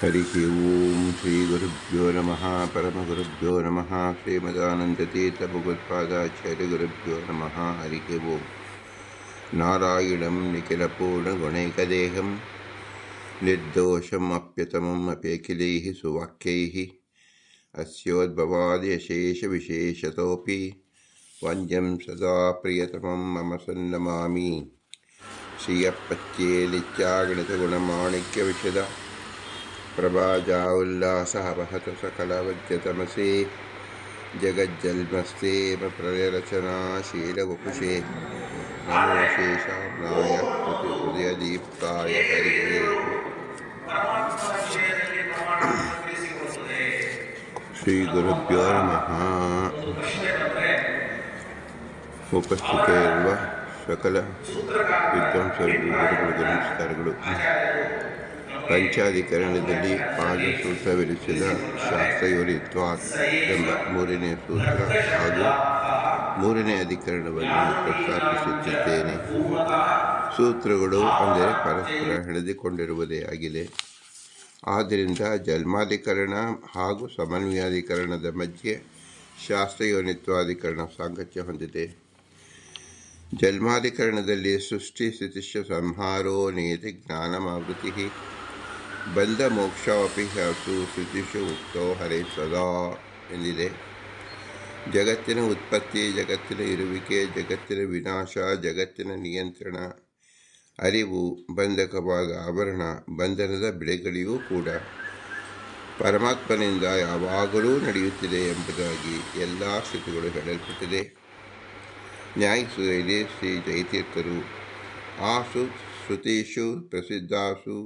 हरि ओं श्री गुरुभ्यो नमः परमगुरुभ्यो नमः श्रीमदानन्दतीर्थभगवत्पादाचार्यगुरुभ्यो नमः हरि ओं नारायणं निखिलपूर्णगुणैकदेहं निर्दोषम् अप्यतमम् अपेखिलैः सुवाक्यैः अस्योद्भवाद्यशेषविशेषतोऽपि वन्द्यं सदा प्रियतमं मम सन्नमामि श्रियपच्चेलित्यागणितगुणमाणिक्यविशद प्रभाजा उल्लासवहत सकलवद्यतमसे जगज्जन्मस्तेम प्रलयरचनाशीलवपुषे नमो शेषाम्नाय प्रतिहृदयदीप्ताय हरिये ಶ್ರೀಗುರುಭ್ಯೋ ನಮಃ. ಉಪಸ್ಥಿತರಿರುವ ಸಕಲ ವಿದ್ವಾಂಸರಿಗೂ ಗುರುಗಳಿಗೂ ನಮಸ್ಕಾರಗಳು. ಪಂಚಾಧಿಕರಣದಲ್ಲಿ ಪಾದಸೂತ್ರವಿರಿಸಿದ ಶಾಸ್ತ್ರಯೋನಿತ್ವಾತ್ ಎಂಬ ಮೂರನೇ ಸೂತ್ರ ಹಾಗೂ ಮೂರನೇ ಅಧಿಕರಣವನ್ನು ಪ್ರಸ್ತಾಪಿಸುತ್ತಿದ್ದೇನೆ. ಸೂತ್ರಗಳು ಅಂದರೆ ಪರಸ್ಪರ ಹೆಣೆದುಕೊಂಡಿರುವುದೇ ಆಗಿದೆ. ಆದ್ದರಿಂದ ಜನ್ಮಾಧಿಕರಣ ಹಾಗೂ ಸಮನ್ವಯಾಧಿಕರಣದ ಮಧ್ಯೆ ಶಾಸ್ತ್ರಯೋನಿತ್ವಾಧಿಕರಣ ಸಾಂಗತ್ಯ ಹೊಂದಿದೆ. ಜನ್ಮಾಧಿಕರಣದಲ್ಲಿ ಸೃಷ್ಟಿ ಸ್ಥಿತಿಶ್ಚ ಸಂಹಾರೋ ನೇತಿ ಜ್ಞಾನಮಾವೃತಿ ಬಂಧ ಮೋಕ್ಷಾಪಿ ಹಸು ಸ್ಥಿತಿಷು ಮುಕ್ತೋ ಹರೇ ಸದಾ ಎಂದಿದೆ. ಜಗತ್ತಿನ ಉತ್ಪತ್ತಿ, ಜಗತ್ತಿನ ಇರುವಿಕೆ, ಜಗತ್ತಿನ ವಿನಾಶ, ಜಗತ್ತಿನ ನಿಯಂತ್ರಣ, ಅರಿವು, ಬಂಧಕವಾದ ಆವರಣ, ಬಂಧನದ ಬಿಡುಗಡೆಯೂ ಕೂಡ ಪರಮಾತ್ಮನಿಂದ ಯಾವಾಗಲೂ ನಡೆಯುತ್ತಿದೆ ಎಂಬುದಾಗಿ ಎಲ್ಲ ಸ್ಥಿತಿಗಳು ಹೇಳಲ್ಪಟ್ಟಿದೆ. ನ್ಯಾಯಿಸುವುದರಲ್ಲಿ ಶ್ರೀ ಜಯತೀರ್ಥರು ಆಸು ಶ್ರುತೀಷು ಪ್ರಸಿದ್ಧಾಸು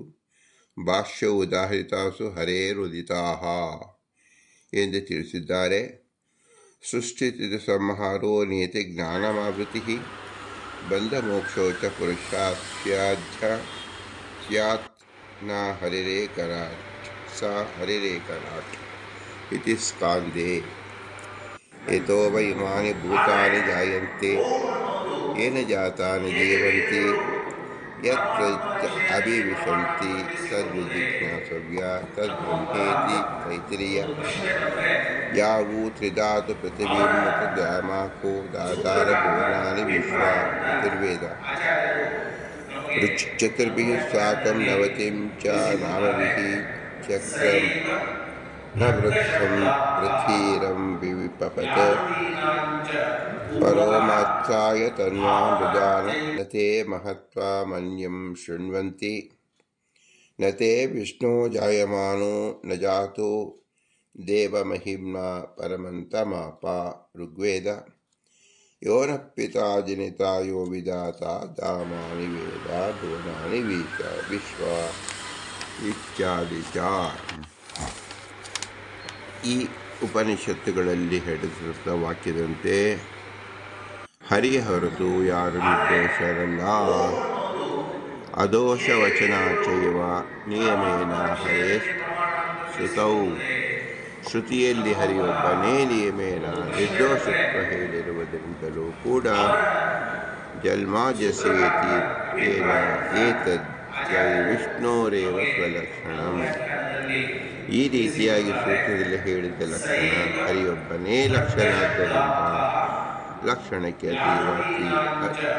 ಭಾಷ್ಯ ಉದಾಹರಿತಾಸು ಹರೇರುದಿತಾಹ ಎಂದು ತಿಳಿಸಿದ್ದಾರೆ. ಸೃಷ್ಟಿಸಿದ ಸಂಹಾರೋ ನೇತಿ ಜ್ಞಾನಮಾವೃತಿ ಬಂಧ ಮೋಕ್ಷೋಚ ಪುರುಷಾಸ್ಯಾಧ್ಯ ಸ್ಯಾತ್ ನ ಹರಿರೇಕರಾಟ್ ಸ ಹರಿರೇಕರಾಟ್ ಇತಿ ಸ್ಕಾಂದೆ. ಯತೋ ವೈ ಇಮಾನಿ ಭೂತಾನಿ ಜಾಯಂತೆ ಯೇನ ಜಾತಾನಿ ಜೀವಂತಿ ಯತ್ರ ಅಭಿವಿಶಂತಿ ತದ್ವಿಜಿಜ್ಞಾಸವ್ಯ ತದ್ಬ್ರಹ್ಮೇತಿ ತೈತ್ರಿಯ. ಯಾವು ತ್ರಿಧಾತು ಪೃಥಿವೀಂ ದ್ಯಾಮಾಕೋ ದಾತಾರ ಭುವನಾನಿ ವಿಶ್ವ ಚತುರ್ವೇದ ಚತುರ್ಭಿಃ ಸಾಕಂ ನವತಿಂ ಚ ನಾಮಭಿಃ ಚಕ್ರಂ ನ ವೃಕ್ಷಂ ಪೃಥೀರಂ ವಿವಿಪಪತ್ ಪರೋಮಾತ್ಸಾಯ ತನ್ವಾಂ ವಿಜಾನ ನ ತೇ ಮಹತ್ವಮನ್ಯಂ ಶೃಣ್ವಂತಿ ನ ತೇ ವಿಷ್ಣೋ ಜಾಯಮಾನೋ ನ ಜಾತೋ ದೇವಮಹಿಮ್ನಾ ಪರಮಂತಮಾಪ. ಋಗ್ವೇದ. ಯೋನ ಪಿತಾ ಜನಿತಾ ಯೋ ವಿಧಾತ ಧಾಮಾನಿ ವೇದ ಭುವನಾನಿ ವಿಶ್ವ ಇತ್ಯಾದಿ ಚ. ಈ ಉಪನಿಷತ್ತುಗಳಲ್ಲಿ ಹೇಳಿದ ವಾಕ್ಯದಂತೆ ಹರಿಯ ಹೊರತು ಯಾರು ನಿರ್ದೋಷರಲ್ಲ. ಅದೋಷ ವಚನಾಚೈವ ನಿಯಮೇನ ಹರೇ ಶ್ರುತೌ. ಶ್ರುತಿಯಲ್ಲಿ ಹರಿಯೊಬ್ಬನೇ ನಿಯಮೇನ ನಿರ್ದೋಷತ್ವ ಹೇಳಿರುವುದರಿಂದಲೂ ಕೂಡ ಜನ್ಮಾದ್ಯಸೇತಿ ಏನ ಏತದ್ ಜೈ ವಿಷ್ಣೋರೇವ ಸ್ವಲಕ್ಷಣಂ. ಈ ರೀತಿಯಾಗಿ ಸೂತ್ರದಲ್ಲಿ ಹೇಳಿದ ಲಕ್ಷಣ ಹರಿಯೊಬ್ಬನೇ ಲಕ್ಷಣಾದ್ದರಿಂದ ಲಕ್ಷಣಕ್ಕೆ ಅತೀವಾತಿ,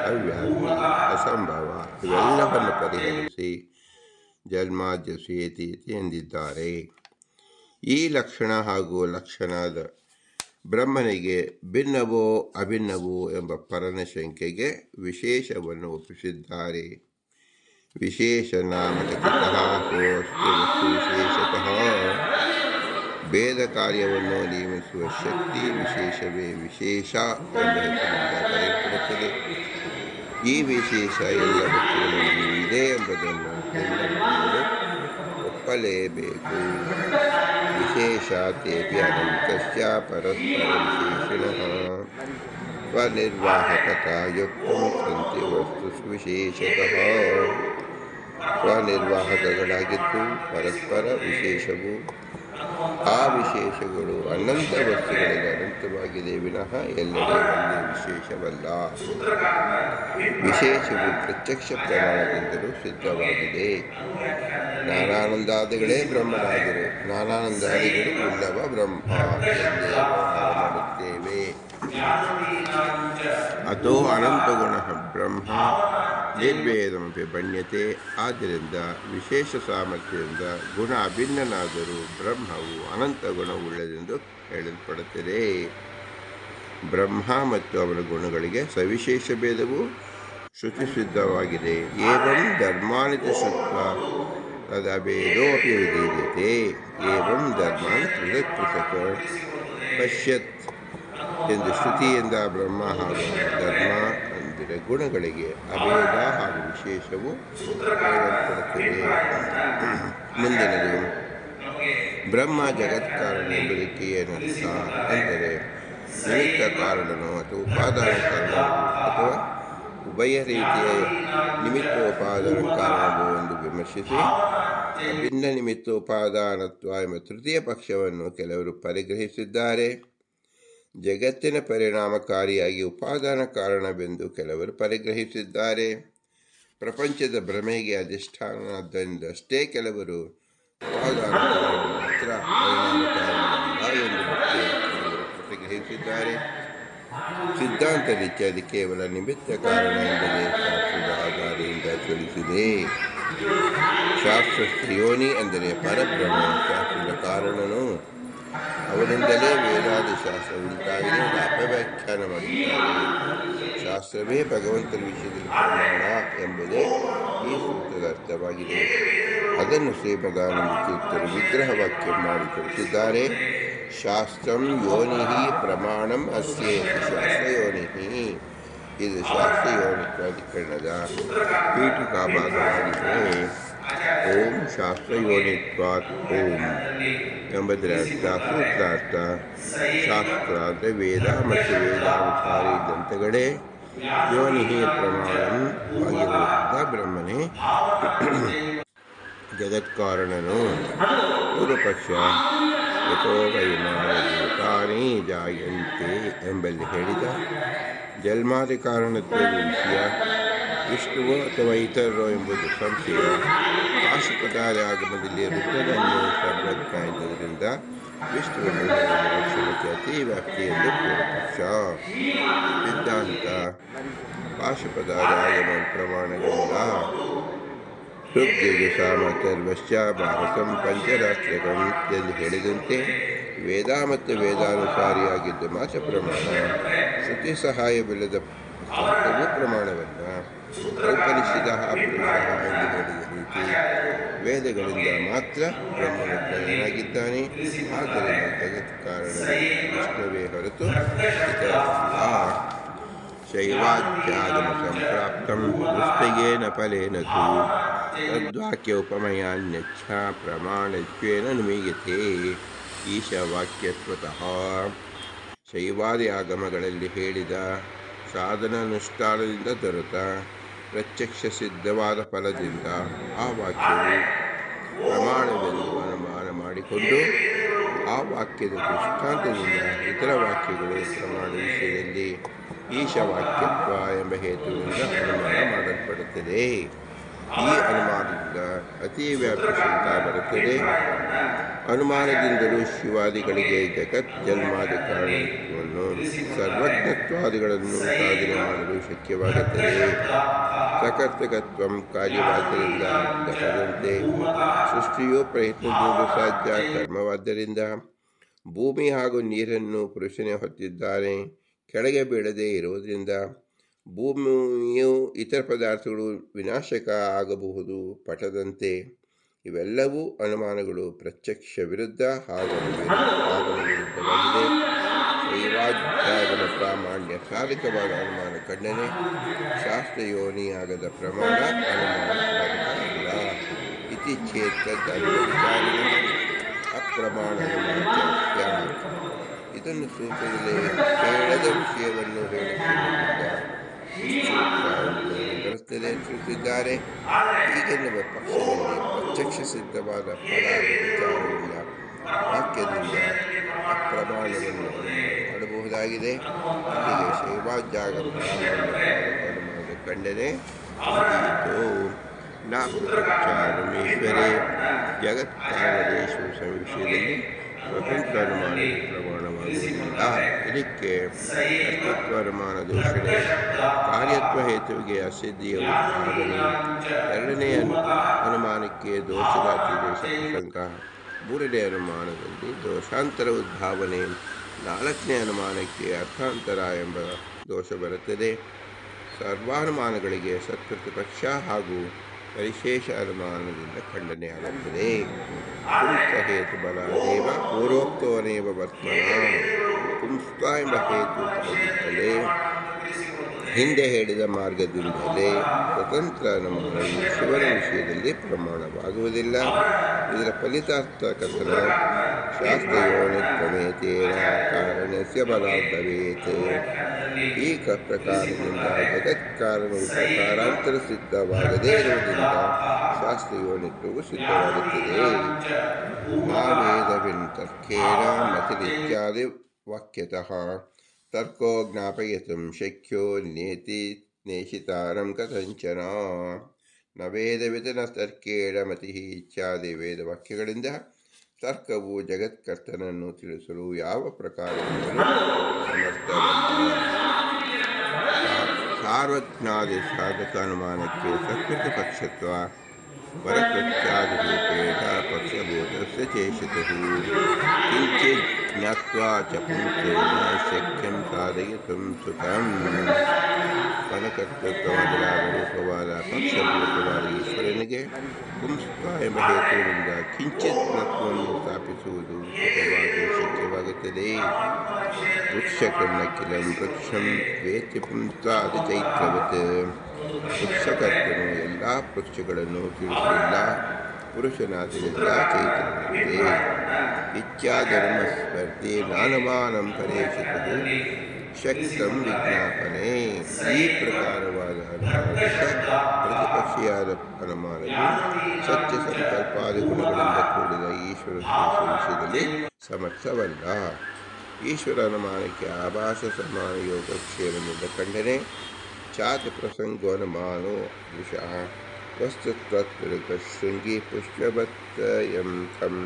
ಅವ್ಯಾಪಿ, ಅಸಂಭವ ಇವೆಲ್ಲವನ್ನು ಪರಿಹರಿಸಿ ಜನ್ಮಾದ್ಯಸೇತಿ ಎಂದಿದ್ದಾರೆ. ಈ ಲಕ್ಷಣ ಹಾಗೂ ಲಕ್ಷಣದ ಬ್ರಹ್ಮನಿಗೆ ಭಿನ್ನವೋ ಅಭಿನ್ನವೋ ಎಂಬ ಪರನ ಶಂಕೆಗೆ ವಿಶೇಷವನ್ನು ಒಪ್ಪಿಸಿದ್ದಾರೆ. ವಿಶೇಷ ನಾಮ ಕಥಿತಃ ಸೋಸ್ತು ವಸ್ತು ವಿಶೇಷತಃ. ಭೇದ ಕಾರ್ಯವನ್ನು ನೇಮಿಸುವ ಶಕ್ತಿ ವಿಶೇಷವೇ ವಿಶೇಷ ಎಂಬ ಹೆಸರಿನಿಂದ ಕರೆಯಲ್ಪಡುತ್ತದೆ. ಈ ವಿಶೇಷ ಎಲ್ಲ ವಸ್ತುಗಳಲ್ಲಿ ಇದೆ ಎಂಬುದನ್ನು ಎಲ್ಲರೂ ಒಪ್ಪಲೇಬೇಕು. ವಿಶೇಷಾತೇಪಿ ಅನಂತಸ್ಯ ಪರಸ್ಪರ ವಿಶೇಷಿಣಃ ಸ್ವನಿರ್ವಾಹಕತಾಯುಕ್ತಂ ಸಂತಿ ವಸ್ತುಷು ವಿಶೇಷತಃ. ಸ್ವನಿರ್ವಾಹಕಗಳಾಗಿದ್ದು ಪರಸ್ಪರ ವಿಶೇಷವು ಆ ವಿಶೇಷಗಳು ಅನಂತ ವಸ್ತುಗಳಿಗೆ ಅನಂತವಾಗಿದೆ ವಿನಃ ಎಲ್ಲೆಡೆ ಒಂದೇ ವಿಶೇಷವಲ್ಲ. ವಿಶೇಷವು ಪ್ರತ್ಯಕ್ಷ ಪ್ರಮಾಣದಿಂದಲೂ ಸಿದ್ಧವಾಗಿದೆ. ನಾನಾನಂದಾದಿಗಳೇ ಬ್ರಹ್ಮನಾದರು, ನಾನಾನಂದಾದಿಗಳು ಉಳ್ಳವ ಬ್ರಹ್ಮ ಎಂದೇ ವ್ಯವಹಾರ ಮಾಡುತ್ತೇವೆ. ಅಥೋ ಅನಂತಗುಣ ಬ್ರಹ್ಮ ನಿರ್ವೇದಮಪಿ ಬಣ್ಯತೆ. ಆದ್ದರಿಂದ ವಿಶೇಷ ಸಾಮರ್ಥ್ಯದಿಂದ ಗುಣ ಅಭಿನ್ನನಾದರೂ ಬ್ರಹ್ಮವು ಅನಂತ ಗುಣವುಳ್ಳದೆಂದು ಹೇಳಲ್ಪಡುತ್ತದೆ. ಬ್ರಹ್ಮ ಮತ್ತು ಅವನ ಗುಣಗಳಿಗೆ ಸವಿಶೇಷ ಭೇದವು ಶ್ರುತಿಸಿದ್ಧವಾಗಿದೆ. ಏವಂ ಧರ್ಮಾನಿತ ಶ್ರುತ್ವ ತದಭೇದೋಪಿ ವಿಧೀಯತೆ. ಏವಂ ಧರ್ಮಾನ್ ಪೃಥಕ್ ಪೃಥಕ್ ಪಶ್ಯತ್ ಎಂದು ಶ್ರುತಿಯಿಂದ ಬ್ರಹ್ಮ ಹಾಗೂ ಧರ್ಮ ಅಂದರೆ ಗುಣಗಳಿಗೆ ಅಭೇದ ಹಾಗೂ ವಿಶೇಷವು ಹೇಳಲ್ಪಡುತ್ತದೆ. ಮುಂದಿನದು ಬ್ರಹ್ಮ ಜಗತ್ಕಾರಣ ಎಂಬುದಕ್ಕೆ ಏನರ್ಥ ಅಂದರೆ ನಿಮಿತ್ತ ಕಾರಣನೋ ಅಥವಾ ಉಪಾದಾನ ಕಾರಣವೋ ಅಥವಾ ಉಭಯ ರೀತಿಯ ನಿಮಿತ್ತೋಪಾದಾನ ಕಾರಣವೋ ಎಂದು ವಿಮರ್ಶಿಸಿ ಭಿನ್ನ ನಿಮಿತ್ತೋಪಾದಾನತ್ವ ಎಂಬ ತೃತೀಯ ಪಕ್ಷವನ್ನು ಕೆಲವರು ಪರಿಗ್ರಹಿಸಿದ್ದಾರೆ. ಜಗತ್ತಿನ ಪರಿಣಾಮಕಾರಿಯಾಗಿ ಉಪಾದಾನ ಕಾರಣವೆಂದು ಕೆಲವರು ಪರಿಗ್ರಹಿಸಿದ್ದಾರೆ. ಪ್ರಪಂಚದ ಭ್ರಮೆಗೆ ಅಧಿಷ್ಠಾನದಿಂದಷ್ಟೇ ಕೆಲವರು ಉಪಾದಾನ ಕಾರಣ ಮಾತ್ರ ಪರಿಣಾಮಕಾರಿಯಲ್ಲ ಎಂದು ಕೆಲವರು ಪ್ರತಿಗ್ರಹಿಸಿದ್ದಾರೆ. ಸಿದ್ಧಾಂತ ರೀತಿ ಅದು ಕೇವಲ ನಿಮಿತ್ತ ಕಾರಣ ಎಂಬುದೇ ಶಾಸ್ತ್ರದ ಆಧಾರದಿಂದ ತಿಳಿಸಿದೆ. ಶಾಸ್ತ್ರಸ್ಥ ಯೋನಿ ಅಂದರೆ ಪರಬ್ರಹ್ಮ, ಶಾಸ್ತ್ರದ ಕಾರಣನು, ಅವನಿಂದಲೇ ವೇದಾದಿ ಶಾಸ್ತ್ರ ಉಂಟಾಗಿದೆ ಎಂದು ಅಪವ್ಯಾಖ್ಯಾನ ಮಾಡಿದ್ದಾರೆ. ಶಾಸ್ತ್ರವೇ ಭಗವಂತನ ವಿಷಯದಲ್ಲಿ ಪ್ರಮಾಣ ಎಂಬುದೇ ಈ ಸೂತ್ರದ ಅರ್ಥವಾಗಿದೆ. ಅದನ್ನು ಶ್ರೀಮದಾನಂದ ತೀರ್ಥರು ವಿಗ್ರಹ ವಾಕ್ಯ ಮಾಡಿ ತಿಳಿಸಿದ್ದಾರೆ. ಶಾಸ್ತ್ರಂ ಯೋನಿ ಪ್ರಮಾಣಂ ಅಸ್ಯೇತಿ ಶಾಸ್ತ್ರಯೋನಿ. ಇದು ಶಾಸ್ತ್ರಯೋನಿತ್ವಾಧಿಕರಣದ ಪೀಠಿಕಾಭಾಗವಾಗಿದೆ. ಓಂ ಶಾಸ್ತ್ರಯೋನಿತ್ವಾತ್ ಓಂ ಎಂಬುದರ ಅರ್ಥ ಸೂತ್ರಾರ್ಥ. ಶಾಸ್ತ್ರ ಅಂದರೆ ವೇದ ಮತ್ತು ವೇದಾನುಸಾರಿ ಗ್ರಂಥಗಳೇ ಯೋನಿ ಪ್ರಮಾಣಂ ಆಗಿರುವುದರಿಂದ ಬ್ರಹ್ಮನೇ ಜಗತ್ಕಾರಣನು. ಪೂರ್ವಪಕ್ಷ ಯಥೋ ವೈಮಾನಿ ಭೂತಾನಿ ಜಾಯಂತೆ ಎಂಬಲ್ಲಿ ಹೇಳಿದ ಜನ್ಮಾದಿ ಕಾರಣತ್ವದ ವಿಷಯ ವಿಷ್ಣುವೋ ಅಥವಾ ಇತರರೋ ಎಂಬುದು ಸಂಶಯ. ಪಾಶುಪತಾದಿ ಆಗಮದಲ್ಲಿ ರುದ್ರನನ್ನು ಸರ್ವಜ್ಞ ಇದ್ದುದರಿಂದ ವಿಷ್ಣುವನ್ನು ಲಕ್ಷಣಕ್ಕೆ ಅತಿ ವ್ಯಾಪ್ತಿ ಎಂದು ಪೂರ್ವಪಕ್ಷ. ಸಿದ್ಧಾಂತ ಪಾಶುಪತಾದಿ ಆಗಮ ಪ್ರಮಾಣಗಳಿಂದ ಋಗ್ಯಜ ಸಾಮರ್ಥರ್ವಶ್ಚ ಭಾರತಂ ಪಂಚರಾಷ್ಟ್ರಕಂ ಎಂದು ಹೇಳಿದಂತೆ ವೇದ ಮತ್ತು ವೇದಾನುಸಾರಿಯಾಗಿದ್ದ ಮಾತ್ರ ಪ್ರಮಾಣ. ಶ್ರುತಿ ಸಹಾಯವಿಲ್ಲದ ಪುಸ್ತಕವೂ ಪ್ರಮಾಣವಲ್ಲ. ಉಪನಿಷದ ಪುರುಷ ಎಂದು ಹೇಳಿದ ರೀತಿ ವೇದಗಳಿಂದ ಮಾತ್ರ ಬ್ರಹ್ಮನು ಪ್ರಯನಾಗಿದ್ದಾನೆ. ಆದ್ದರಿಂದ ಜಗತ್ಕಾರಣವೇ ವಿಷ್ಣುವೇ ಹೊರತು ಇತರರಲ್ಲ. ಶೈವಾಧ್ಯಾಗಮ ಸಂಪ್ರಾಪ್ತಂ ದೃಷ್ಟಯೇನ ಫಲೇನ ತು ತದ್ವಾಕ್ಯ ಉಪಮಯಾನ್ಯಚ್ಛ ಪ್ರಮಾಣತ್ವೇನ ನುಮೀಯತೆ. ಈಶವಾಕ್ಯತ್ವತಃ ಶೈವಾದಿ ಆಗಮಗಳಲ್ಲಿ ಹೇಳಿದ ಸಾಧನಾನುಷ್ಠಾನದಿಂದ ದೊರೆತ ಪ್ರತ್ಯಕ್ಷ ಸಿದ್ಧವಾದ ಫಲದಿಂದ ಆ ವಾಕ್ಯವು ಪ್ರಮಾಣವೆಂದು ಅನುಮಾನ ಮಾಡಿಕೊಂಡು ಆ ವಾಕ್ಯದ ದೃಷ್ಟಾಂತದಿಂದ ಇತರ ವಾಕ್ಯಗಳು ಪ್ರಮಾಣ ವಿಷಯದಲ್ಲಿ ಈಶವಾಕ್ಯತ್ವ ಎಂಬ ಹೇತುವಿನಿಂದ ಅನುಮಾನ ಮಾಡಲ್ಪಡುತ್ತದೆ. ಈ ಅನುಮಾನದಿಂದ ಅತಿ ವ್ಯಾಪ್ತಿ ಶಂಕ ಬರುತ್ತದೆ. ಅನುಮಾನದಿಂದಲೂ ಶಿವಾದಿಗಳಿಗೆ ಜಗತ್ ಜನ್ಮಾದಿ ಕಾರಣತ್ವವನ್ನು ಸರ್ವಜ್ಞತ್ವಾದಿಗಳನ್ನು ಸಾಧನೆ ಮಾಡಲು ಶಕ್ಯವಾಗುತ್ತದೆ. ಸಕರ್ತಕತ್ವಂ ಕಾರ್ಯವಾದ್ದರಿಂದ ದಕ್ಕದಂತೆ ಸೃಷ್ಟಿಯು ಪ್ರಯತ್ನದಿಂದ ಸಾಧ್ಯ ಕರ್ಮವಾದ್ದರಿಂದ ಭೂಮಿ ಹಾಗೂ ನೀರನ್ನು ಪುರುಷನೇ ಹೊತ್ತಿದ್ದಾನೆ. ಕೆಳಗೆ ಬೀಳದೆ ಇರುವುದರಿಂದ ಭೂಮಿಯು ಇತರ ಪದಾರ್ಥಗಳು ವಿನಾಶಕ ಆಗಬಹುದು ಪಟದಂತೆ. ಇವೆಲ್ಲವೂ ಅನುಮಾನಗಳು ಪ್ರತ್ಯಕ್ಷ ವಿರುದ್ಧ ಆಗಮ ವಿರುದ್ಧವಾಗಿದೆ. ಶೈವಾಧ್ಯಾಗಮ ಪ್ರಾಮಾಣ್ಯ ಸಾಧಕವಾದ ಅನುಮಾನ ಖಂಡನೆ. ಶಾಸ್ತ್ರಯೋನಿಯಾಗದ ಪ್ರಮಾಣ ಅನುಮಾನ ಸಾಧಕವಿಲ್ಲ. ಇತಿ ಚೇತವಿಚಾರಿಣ ಅಪ್ರಮಾಣ ಇದನ್ನು ಸೂತ್ರದಲ್ಲಿ ಕೇಳದ ವಿಷಯವನ್ನು ಹೇಳುತ್ತಿರುವುದರಿಂದ ಬರುತ್ತದೆ ತಿಳಿಸಿದ್ದಾರೆ. ಹೀಗೆನ್ನುವ ಪಕ್ಷದಲ್ಲಿ ಪ್ರತ್ಯಕ್ಷ ಸಿದ್ಧವಾದ ಫಲ ವಿಚಾರವಿಲ್ಲ. ವಾಕ್ಯದಿಂದ ಅಪ್ರಮಾಣವನ್ನು ಅನುಮಾನ ಮಾಡಬಹುದಾಗಿದೆ. ಇಲ್ಲಿಗೆ ಶೈವಾಜ್ಯಾಗ ಪ್ರಾಮಾಣ್ಯಪಾದಕ ಅನುಮಾನದ ಖಂಡನೆ ಮುಗಿಯಿತು. ನ ಪೃಥಕ್ಚಾರಮೇಶ್ವರೇ ಜಗತ್ಕಾರಣದೇಶ್ವರ ವಿಷಯದಲ್ಲಿ ಸ್ವತಂತ್ರ ಅನುಮಾನವು ಪ್ರಮಾಣವಾಗುವುದಿಲ್ಲ. ಇದಕ್ಕೆ ಕರ್ತೃತ್ವ ಅನುಮಾನ ದೂಷಣೆ, ಕಾರ್ಯತ್ವ ಹೇತುವಿಗೆ ಅಸಿದ್ಧಿಯ ಉದ್ಭಾವನೆ, ಎರಡನೆಯ ಅನುಮಾನಕ್ಕೆ ದೋಷದ ಅತಿದೇಶ ಪ್ರಸಂಗ, ಮೂರನೇ ಅನುಮಾನದಲ್ಲಿ ದೋಷಾಂತರ ಉದ್ಭಾವನೆ, ನಾಲ್ಕನೇ ಅನುಮಾನಕ್ಕೆ ಅರ್ಥಾಂತರ ಎಂಬ ದೋಷ ಬರುತ್ತದೆ. ಸರ್ವಾನುಮಾನಗಳಿಗೆ ಸತ್ಪ್ರತಿಪಕ್ಷ ಹಾಗೂ ಪರಿಶೇಷ ಅನುಮಾನದಿಂದ ಖಂಡನೆಯಾಗುತ್ತದೆ. ಪುಂಸ್ತ ಹೇತು ಬಲಾದೇವ ಪೂರ್ವೋಕ್ತವನೇವ ವರ್ತನ. ಪುಂಸ್ತ ಎಂಬ ಹೇತು ತಲೆಗಿತ್ತಲೇ ಹಿಂದೆ ಹೇಳಿದ ಮಾರ್ಗದಿಂದಲೇ ಸ್ವತಂತ್ರ ಅನುಮಾನವು ಶಿವನ ವಿಷಯದಲ್ಲಿ ಪ್ರಮಾಣವಾಗುವುದಿಲ್ಲ. ಇದರ ಫಲಿತಾರ್ಥ ಕಥನ ಶಾಸ್ತ್ರಯೋನಿತ್ವಮೇತೇನ ಕಾರಣಸ್ಯ ಬಲಾದ್ಭವೇತ್. ಈ ಪ್ರಕಾರದಿಂದ ಜಗತ್ಕಾರಣವು ಪ್ರಕಾರಾಂತರ ಸಿದ್ಧವಾಗದೇ ಇರುವುದರಿಂದ ಶಾಸ್ತ್ರಯೋನಿತ್ವವು ಸಿದ್ಧವಾಗುತ್ತದೆ. ನಾವೇದವಿನ್ ತರ್ಕೇನ ಮತಿರಿತ್ಯಾದಿ ವಾಕ್ಯತಃ ತರ್ಕೋ ಜ್ಞಾಪಯಿತುಂ ಶಕ್ಯೋ ನೇತಿ ನೇಷಿತಾರಂ ಕಥಂಚನ. ನ ವೇದವಿಧನ ತರ್ಕೇಣ ಮತಿ ಇತ್ಯಾದಿ ವೇದವಾಕ್ಯಗಳಿಂದ ತರ್ಕವು ಜಗತ್ಕರ್ತನನ್ನು ತಿಳಿಸಲು ಯಾವ ಪ್ರಕಾರದಿಂದಲೂ ಸಮರ್ಥವಲ್ಲ. ಸಾರ್ವಜ್ಞಾದಿ ಸಾಧಕ ಅನುಮಾನಕ್ಕೆ ಸತ್ಪ್ರತಿಪಕ್ಷತ್ವ ಪರಕೃತ್ಯಾದಿರೂಪೇಣ ಪಕ್ಷಬೋಧಸ್ಯ ಚೇಷಿತಃ ಕಿಂಚಿತ್ ಜ್ಞಾತ್ವಾ ಚ ಪುಂಸೇನ ಶಕ್ಯಂ ಸಾಧಯಿತುಂ ಸುಖಂ. ಫಲಕರ್ತೃತ್ವ ಮೊದಲಾದ ರೂಪವಾದ ಪಕ್ಷಭೂತವಾದ ಈಶ್ವರನಿಗೆ ಪುಂಸ್ತ್ವ ಎಂಬ ಹೇತುವಿನಿಂದ ಕಿಂಚಿತ್ ಜ್ಞತ್ವವನ್ನು ಸ್ಥಾಪಿಸುವುದು ಸುಖವಾಗಿ ಶಕ್ಯವಾಗುತ್ತದೆ. ವೃಕ್ಷಕರ್ಣಕ್ಕಿಲಂ ವೃಕ್ಷಂ ವೇತ್ತಿ ಪುಂಸ್ತ್ವಾದಿ ಚೈತ್ರವತ್. ವೃಕ್ಷಕರ್ತನು ಎಲ್ಲ ವೃಕ್ಷಗಳನ್ನು ತಿಳಿಸಲಿಲ್ಲ, ಪುರುಷನಾದನೆಲ್ಲ ಚೈತನ್ಯತೆ. ಇತ್ಯಾಧರ್ಮಸ್ಪರ್ಧಿ ನಾನುಮಾನಂ ಪರೇಷಿತಃ ಶಕ್ತಂ ವಿಜ್ಞಾಪನೆ. ಈ ಪ್ರಕಾರವಾದ ಅನುಮಾನಕ್ಕೆ ಪ್ರತಿಪಕ್ಷಿಯಾದ ಅನುಮಾನವು ಸತ್ಯ ಸಂಕಲ್ಪಾದಿ ಗುಣಗಳಿಂದ ಕೂಡಿದ ಈಶ್ವರ ವಿಷಯದಲ್ಲಿ ಸಮರ್ಥವಲ್ಲ. ಈಶ್ವರ ಅನುಮಾನಕ್ಕೆ ಆಭಾಸ ಸಮಾನ ಯೋಗಕ್ಷೇಮದಿಂದ ಖಂಡನೆ. ಚಾತಿ ಪ್ರಸಂಗೋನುಮಾನೋ ವಿಷಃ ವಸ್ತುತ್ವತ್ಪರಕ ಶೃಂಗಿ ಪುಷ್ಪವತ್ತಯಂ ಖಂ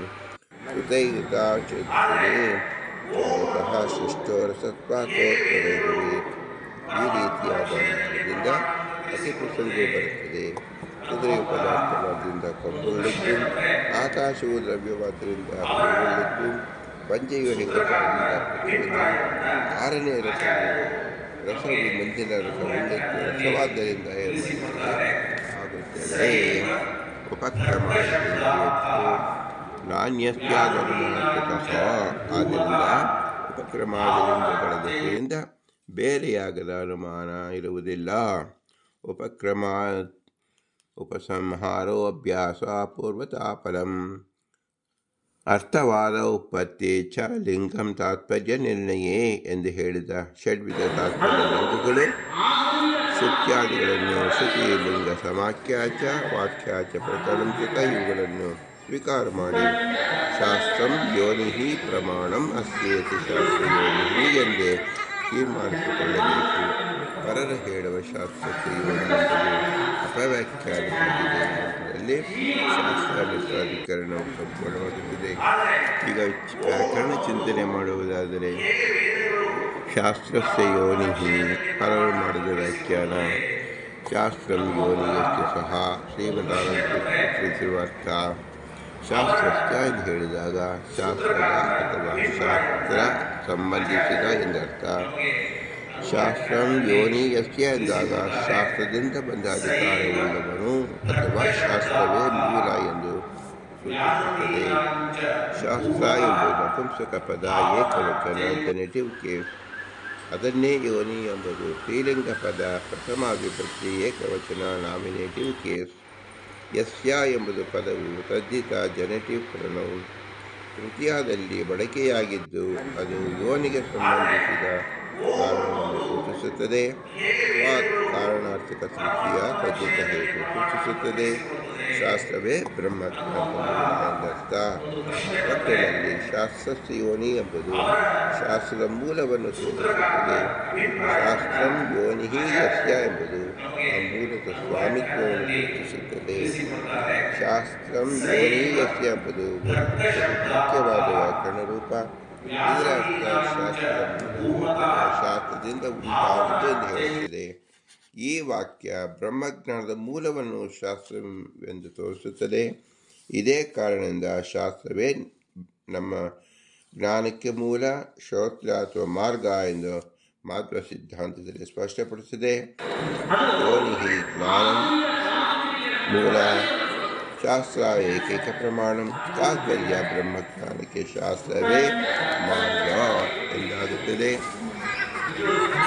ಸುತೈತಾಚಿತ್ರೆ ಜಗತಃ ಶಿಷ್ಟೋರಸತ್ವಾತೋತ್ತರೇ. ಈ ರೀತಿಯಾದ ಅನುಮಾನದಿಂದ ಅತಿ ಪ್ರಸಂಗವು ಬರುತ್ತದೆ. ಕುದುರೆಯು ಪದಾರ್ಥವಾದ್ದರಿಂದ ಕೊಂಬುಗಳಿದ್ದು, ಆಕಾಶವು ದ್ರವ್ಯವಾದ್ದರಿಂದ ಹೂವುಗಳಿದ್ದು, ಪಂಜೆಯು ಹೆಂಗಸರಿಂದ ಪ್ರಚೋದಿತ, ಆರನೇ ರಸವು ಮುಂದಿನ ರಸವುಳ್ಳಿದ್ದು, ರಸವಾದ್ದರಿಂದ ಆಗುತ್ತದೆ. ಉಪಕ್ರಮ ನಾಣ್ಯಸ್ಯಾದನುಮಾನಕತಃ. ಆದ್ದರಿಂದ ಉಪಕ್ರಮಾದಿಗಳಿಂದ ಬೆಳೆದದ್ದರಿಂದ ಬೇರೆಯಾಗದ ಅನುಮಾನ ಇರುವುದಿಲ್ಲ. ಉಪಕ್ರಮ ಉಪಸಂಹಾರೋ ಅಭ್ಯಾಸ ಪೂರ್ವತಾಫಲಂ. ಅರ್ಥವಾದ ಉತ್ಪತ್ತಿ ಚ ಲಿಂಗಂ ತಾತ್ಪರ್ಯ ನಿರ್ಣಯೇ ಎಂದು ಹೇಳಿದ ಷಡ್ವಿಧ ತಾತ್ಪರ್ಯ ಲಿಂಗಗಳು ಶ್ರುತ್ಯಾದಿಗಳನ್ನು ಶ್ರುತಿ ಲಿಂಗ ಸಮಾಖ್ಯಾಚ ವಾಕ್ಯಾಚ ಪ್ರಕರಣಂಚಿತ ಇವುಗಳನ್ನು ಸ್ವೀಕಾರ ಮಾಡಿ ಶಾಸ್ತ್ರಂ ಯೋನಿಹಿ ಪ್ರಮಾಣಂ ಅಸ್ಯೇತಿ ಶಾಸ್ತ್ರಯೋನಿಹಿ ಎಂದೇ ತೀರ್ಮಾನಿಸಿಕೊಳ್ಳಬೇಕು. ಪರರು ಹೇಳುವ ಶಾಸ್ತ್ರಕ್ಕೆ ಯೋನಿಯೆಂಬುದು ಅಪವ್ಯಾಖ್ಯಾನವಾಗಿದೆ ಎಂಬುದರಲ್ಲಿ ಶಾಸ್ತ್ರಾಧಿಕರಣವು ಸಂಪೂರ್ಣವಾಗುತ್ತದೆ. ಈಗ ವ್ಯಾಕರಣ ಚಿಂತನೆ ಮಾಡುವುದಾದರೆ ಶಾಸ್ತ್ರಸ್ಯ ಯೋನಿಹಿ ಪರರು ಮಾಡಿದ ವ್ಯಾಖ್ಯಾನ ಶಾಸ್ತ್ರಂ ಯೋನಿಯಸ್ಯ ಸಹ ಶ್ರೀಮದಾನಂದ ಅರ್ಥ. ಶಾಸ್ತ್ರಸ್ಯ ಎಂದು ಹೇಳಿದಾಗ ಶಾಸ್ತ್ರದ ಅಥವಾ ಶಾಸ್ತ್ರ ಸಂಬಂಧಿಸಿದ ಎಂದರ್ಥ. ಶಾಸ್ತ್ರಂ ಯೋನಿಯಸ್ಯ ಎಂದಾಗ ಶಾಸ್ತ್ರದಿಂದ ಬಂದ ಅಧಿಕಾರವುಳ್ಳವನು ಅಥವಾ ಶಾಸ್ತ್ರವೇ ಮೂಲ ಎಂದು ಸೂಚಿಸುತ್ತದೆ. ಶಾಸ್ತ್ರ ಎಂಬುದು ನಪುಂಸಕ ಪದ, ಏಕವಚನ, ಜೆನೆಟಿವ್ ಕೇಸ್. ಅದನ್ನೇ ಯೋನಿ ಎಂಬುದು ಸ್ತ್ರೀಲಿಂಗ ಪದ, ಪ್ರಥಮ ವಿಭಕ್ತಿ, ಏಕವಚನ, ನಾಮಿನೇಟಿವ್ ಕೇಸ್. ಯಸ್ಯ ಎಂಬುದು ಪದವು ತದ್ದಿತ ಜೆನೆಟಿವ್ ಪ್ರೊನೌನ್. ತೃತೀಯದಲ್ಲಿ ಬಳಕೆಯಾಗಿದ್ದು ಅದು ಯೋನಿಗೆ ಸಂಬಂಧಿಸಿದ ಕಾರಣವನ್ನು ಸೂಚಿಸುತ್ತದೆ. ಕಾರಣಾರ್ಥಕ ತೃತೀಯ ತದ್ದಿತ ಹೇತು ಸೂಚಿಸುತ್ತದೆ. ಶಾಸ್ತ್ರವೇ ಬ್ರಹ್ಮಜ್ಞಾನದ ಮೂಲ ಎಂದರ್ಥ. ಒಟ್ಟಿನಲ್ಲಿ ಶಾಸ್ತ್ರಸ್ಯ ಯೋನಿ ಎಂಬುದು ಶಾಸ್ತ್ರದ ಮೂಲವನ್ನು ತೋರಿಸುತ್ತದೆ. ಶಾಸ್ತ್ರಂ ಯೋನಿ ಯಸ್ಯ ಎಂಬುದು ಆ ಮೂಲದ ಸ್ವಾಮಿತ್ವವನ್ನು ಸೂಚಿಸುತ್ತದೆ. ಶಾಸ್ತ್ರಂ ಯೋನಿ ಯಸ್ಯ ಎಂಬುದು ಒಂದು ಮುಖ್ಯವಾದ ವ್ಯಾಕರಣ ರೂಪ. ಇದರ ಅರ್ಥ ಶಾಸ್ತ್ರದ ಮೂಲ ಶಾಸ್ತ್ರದಿಂದ ಉಂಟಾಗುವುದು ಎಂದು ಹೇಳುತ್ತದೆ. ಈ ವಾಕ್ಯ ಬ್ರಹ್ಮಜ್ಞಾನದ ಮೂಲವನ್ನು ಶಾಸ್ತ್ರವೆಂದು ತೋರಿಸುತ್ತದೆ. ಇದೇ ಕಾರಣದಿಂದ ಶಾಸ್ತ್ರವೇ ನಮ್ಮ ಜ್ಞಾನಕ್ಕೆ ಮೂಲ, ಶ್ರೋತ್ರ ಅಥವಾ ಮಾರ್ಗ ಎಂದು ಮಾಧ್ವ ಸಿದ್ಧಾಂತದಲ್ಲಿ ಸ್ಪಷ್ಟಪಡಿಸಿದೆ. ಯೋನಿ ಜ್ಞಾನಂ ಮೂಲ, ಶಾಸ್ತ್ರ ಏಕೈಕ ಪ್ರಮಾಣಂ. ತಾತ್ಪರ್ಯ ಬ್ರಹ್ಮಜ್ಞಾನಕ್ಕೆ ಶಾಸ್ತ್ರವೇ ಮಾರ್ಗ ಎಂದಾಗುತ್ತದೆ.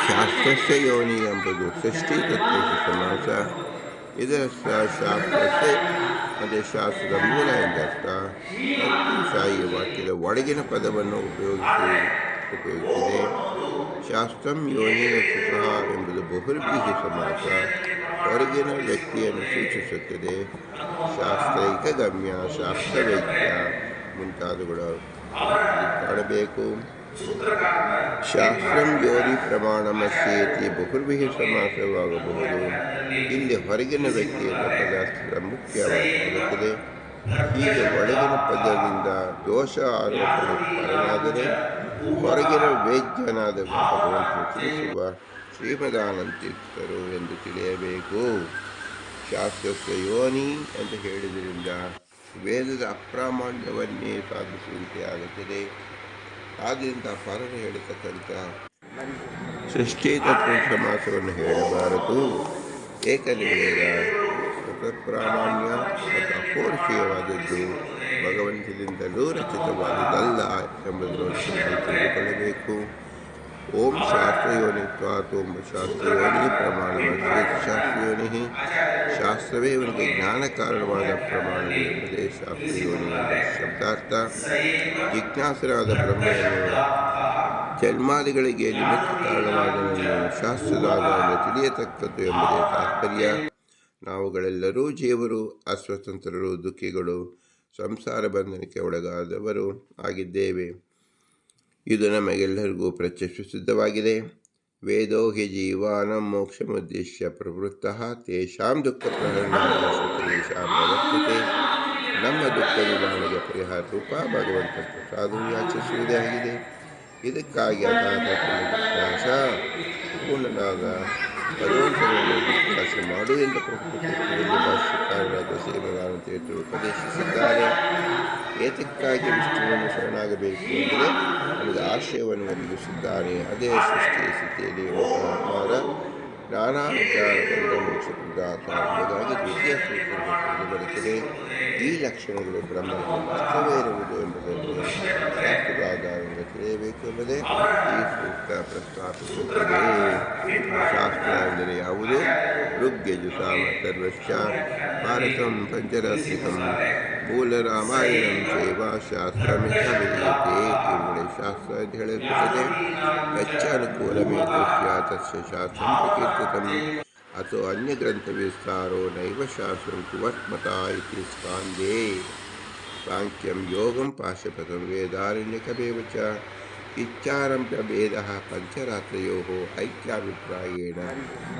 ಶಾಸ್ತ್ರಸ್ಯ ಯೋನಿ ಎಂಬುದು ಷಷ್ಠಿ ತತ್ವಕ್ಕೆ ಸಮಾಸ. ಇದರರ್ಥ ಶಾಸ್ತ್ರಸ್ಯ ಅದೇ ಶಾಸ್ತ್ರದ ಮೂಲ ಎಂದರ್ಥ. ಈ ವಾಕ್ಯದ ಒಳಗಿನ ಪದವನ್ನು ಉಪಯೋಗಿಸಿದೆ. ಶಾಸ್ತ್ರಂ ಯೋನಿ ಸಹ ಎಂಬುದು ಬಹುರ್ಭಿಹಿ ಸಮಾಸ, ಹೊರಗಿನ ವ್ಯಕ್ತಿಯನ್ನು ಸೂಚಿಸುತ್ತದೆ. ಶಾಸ್ತ್ರೈಕ ಗಮ್ಯ, ಶಾಸ್ತ್ರವೈದ್ಯ ಮುಂತಾದವುಗಳು ಕಾಣಬೇಕು. ಶಾಸ್ತ್ರಂ ಯೋನಿ ಪ್ರಮಾಣಮಸ್ಯೇತಿ ಬಹುರ್ಭಿಹಿ ಸಮಾಸವಾಗಬಹುದು. ಇಲ್ಲಿ ಹೊರಗಿನ ವ್ಯಕ್ತಿಯನ್ನು ಪದಾರ್ಥದ ಮುಖ್ಯವಾಗುತ್ತದೆ. ಹೀಗೆ ಒಳಗಿನ ಪದದಿಂದ ದೋಷ ಆರೋಪಣೆ ಪರನಾದರೆ ಹೊರಗಿನ ವೇದ್ಯನಾದ ಭಗವಂತನು ತಿಳಿಸುವ ಶ್ರೀಮದಾನಂತೀರ್ಥರು ಎಂದು ತಿಳಿಯಬೇಕು. ಶಾಸ್ತ್ರಸ್ಯ ಯೋನಿ ಅಂತ ಹೇಳಿದ್ರಿಂದ ವೇದದ ಅಪ್ರಾಮಾಣ್ಯವನ್ನೇ ಸಾಧಿಸುವಂತೆ ಆಗುತ್ತದೆ. ಆದ್ದರಿಂದ ಪರರು ಹೇಳತಕ್ಕಂಥ ಷಷ್ಠಿ ತತ್ವ ಸಮಾಸವನ್ನು ಹೇಳಬಾರದು. ಏಕೆಂದರೆ ವೇದ ಸ್ವತಃಪ್ರಾಮಾಣ್ಯ ಮತ್ತು ಅಪೌರುಷೀಯವಾದದ್ದು, ಭಗವಂತನಿಂದಲೂ ರಚಿತವಾದುದಲ್ಲ ಎಂಬುದನ್ನು ತಿಳಿದುಕೊಳ್ಳಬೇಕು. ಓಂ ಶಾಸ್ತ್ರಯೋನಿತ್ವಾತ್ ಓಂ ಶಾಸ್ತ್ರಯೋನಿ ಪ್ರಮಾಣವಸ್ತು ಶಾಸ್ತ್ರಯೋನಿ. ಶಾಸ್ತ್ರವೇ ಇವನಿಗೆ ಜ್ಞಾನ ಕಾರಣವಾದ ಪ್ರಮಾಣಗಳು ಎಂಬುದೇ ಶಾಸ್ತ್ರಯೋನಿ ಎಂಬ ಶಬ್ದಾರ್ಥ. ಜಿಜ್ಞಾಸರಾದ ಬ್ರಹ್ಮನನ್ನು ಜನ್ಮಾದಿಗಳಿಗೆ ನಿಮಿತ್ತ ಕಾರಣವಾದನನ್ನು ಶಾಸ್ತ್ರದ ಆಧಾರದಿಂದ ತಿಳಿಯತಕ್ಕದ್ದು ಎಂಬುದೇ ತಾತ್ಪರ್ಯ. ನಾವುಗಳೆಲ್ಲರೂ ಜೀವರು, ಅಸ್ವತಂತ್ರರು, ದುಃಖಿಗಳು, ಸಂಸಾರ ಬಂಧನಕ್ಕೆ ಒಳಗಾದವರು ಆಗಿದ್ದೇವೆ. ಇದು ನಮಗೆಲ್ಲರಿಗೂ ಪ್ರತ್ಯಕ್ಷ ವೇದೋ ಹಿ ಜೀವಾನಂ ಮೋಕ್ಷಮುದ್ದೇಶ್ಯ ಪ್ರವೃತ್ತಃ ತೇಷಾಂ ದುಃಖ ಪ್ರಹರಣಾಯ ಶ್ರುತೇಷಾಂ ಪ್ರವರ್ತತೆ. ನಮ್ಮ ದುಃಖ ನಿವಾರಣೆಗೆ ಪರಿಹಾರ ರೂಪ ಭಗವಂತ ಪ್ರಸಾದವು ಯಾಚಿಸುವುದೇ ಆಗಿದೆ. ಇದಕ್ಕಾಗಿ ಅತಾಥ ಪೂರ್ಣನಾದ ಭಗವಂತನನ್ನು ವಿಶ್ವಾಸ ಮಾಡು ಎಂದು ಪ್ರಕೃತಿಯಲ್ಲಿ ಭಾಷ್ಯಕಾರರಾದ ಶ್ರೀಮದಾನಂತೀರ್ಥರು ಉಪದೇಶಿಸಿದ್ದಾರೆ. ಏತಕ್ಕಾಗಿ ವಿಷ್ಣುವನ್ನು ಶರಣಾಗಬೇಕು ಎಂದರೆ ನಮಗೆ ಆಶಯವನ್ನು ಒದಗಿಸಿದ್ದಾನೆ. ಅದೇ ಸೃಷ್ಟಿ ಸ್ಥಿತಿಯಲ್ಲಿ ಅವತಾರ ನಾನಾ ವಿಚಾರಗಳಿಂದ ಮೋಕ್ಷ ಪ್ರದಾತ ಎಂಬುದಾಗಿ ದ್ವಿತೀಯ ಸೂತ್ರದಲ್ಲಿ ಬರುತ್ತದೆ. ಈ ಲಕ್ಷಣಗಳು ಬ್ರಹ್ಮನ ಅರ್ಥವೇ ಇರುವುದು ಎಂಬುದನ್ನು ಶಾಸ್ತ್ರದ ಆಧಾರದಿಂದ ತಿಳಿಯಬೇಕು ಎಂಬುದೇ ಈ ಸೂಕ್ತ ಪ್ರಸ್ತಾಪಿಸುತ್ತದೆ. ಶಾಸ್ತ್ರ ಎಂದರೆ ಯಾವುದು? ಋಗ್ಯಜುಸಾಮ ಸರ್ವಶ್ಚ ಭಾರತಂ ಪಂಚರಾತ್ರಿಕಂ ಮೂಲ ರಾಮಾಯಣಂ ಚೈವ ಶಾಸ್ತ್ರಮಿತಿ. ಇವುಗಳೇ ಶಾಸ್ತ್ರ ಎಂದು ಹೇಳಲ್ಪಟ್ಟಿದೆ. ಯಚ್ಚ ಅನುಕೂಲಮೇತಸ್ಯ ತಸ್ಯ ಶಾಸ್ತ್ರಂ ಪ್ರಕೀರ್ತಿತಂ ಅಥೋ ಅನ್ಯಗ್ರಂಥ ವಿಸ್ತಾರೋ ನೈವ ಶಾಸ್ತ್ರಂ ಕುವರ್ತ್ಮತಾ ಇತಿ ಸ್ಕಾಂದೇ. ಸಾಂಖ್ಯಂ ಯೋಗಂ ಪಾಶುಪತಂ ವೇದಾರಣ್ಯಕಮೇವ ಚ ಇಚ್ಚಾರಂ ಚ ಭೇದಃ ಪಂಚರಾತ್ರಯೋಃ ಐಕ್ಯಾಭಿಪ್ರಾಯೇಣ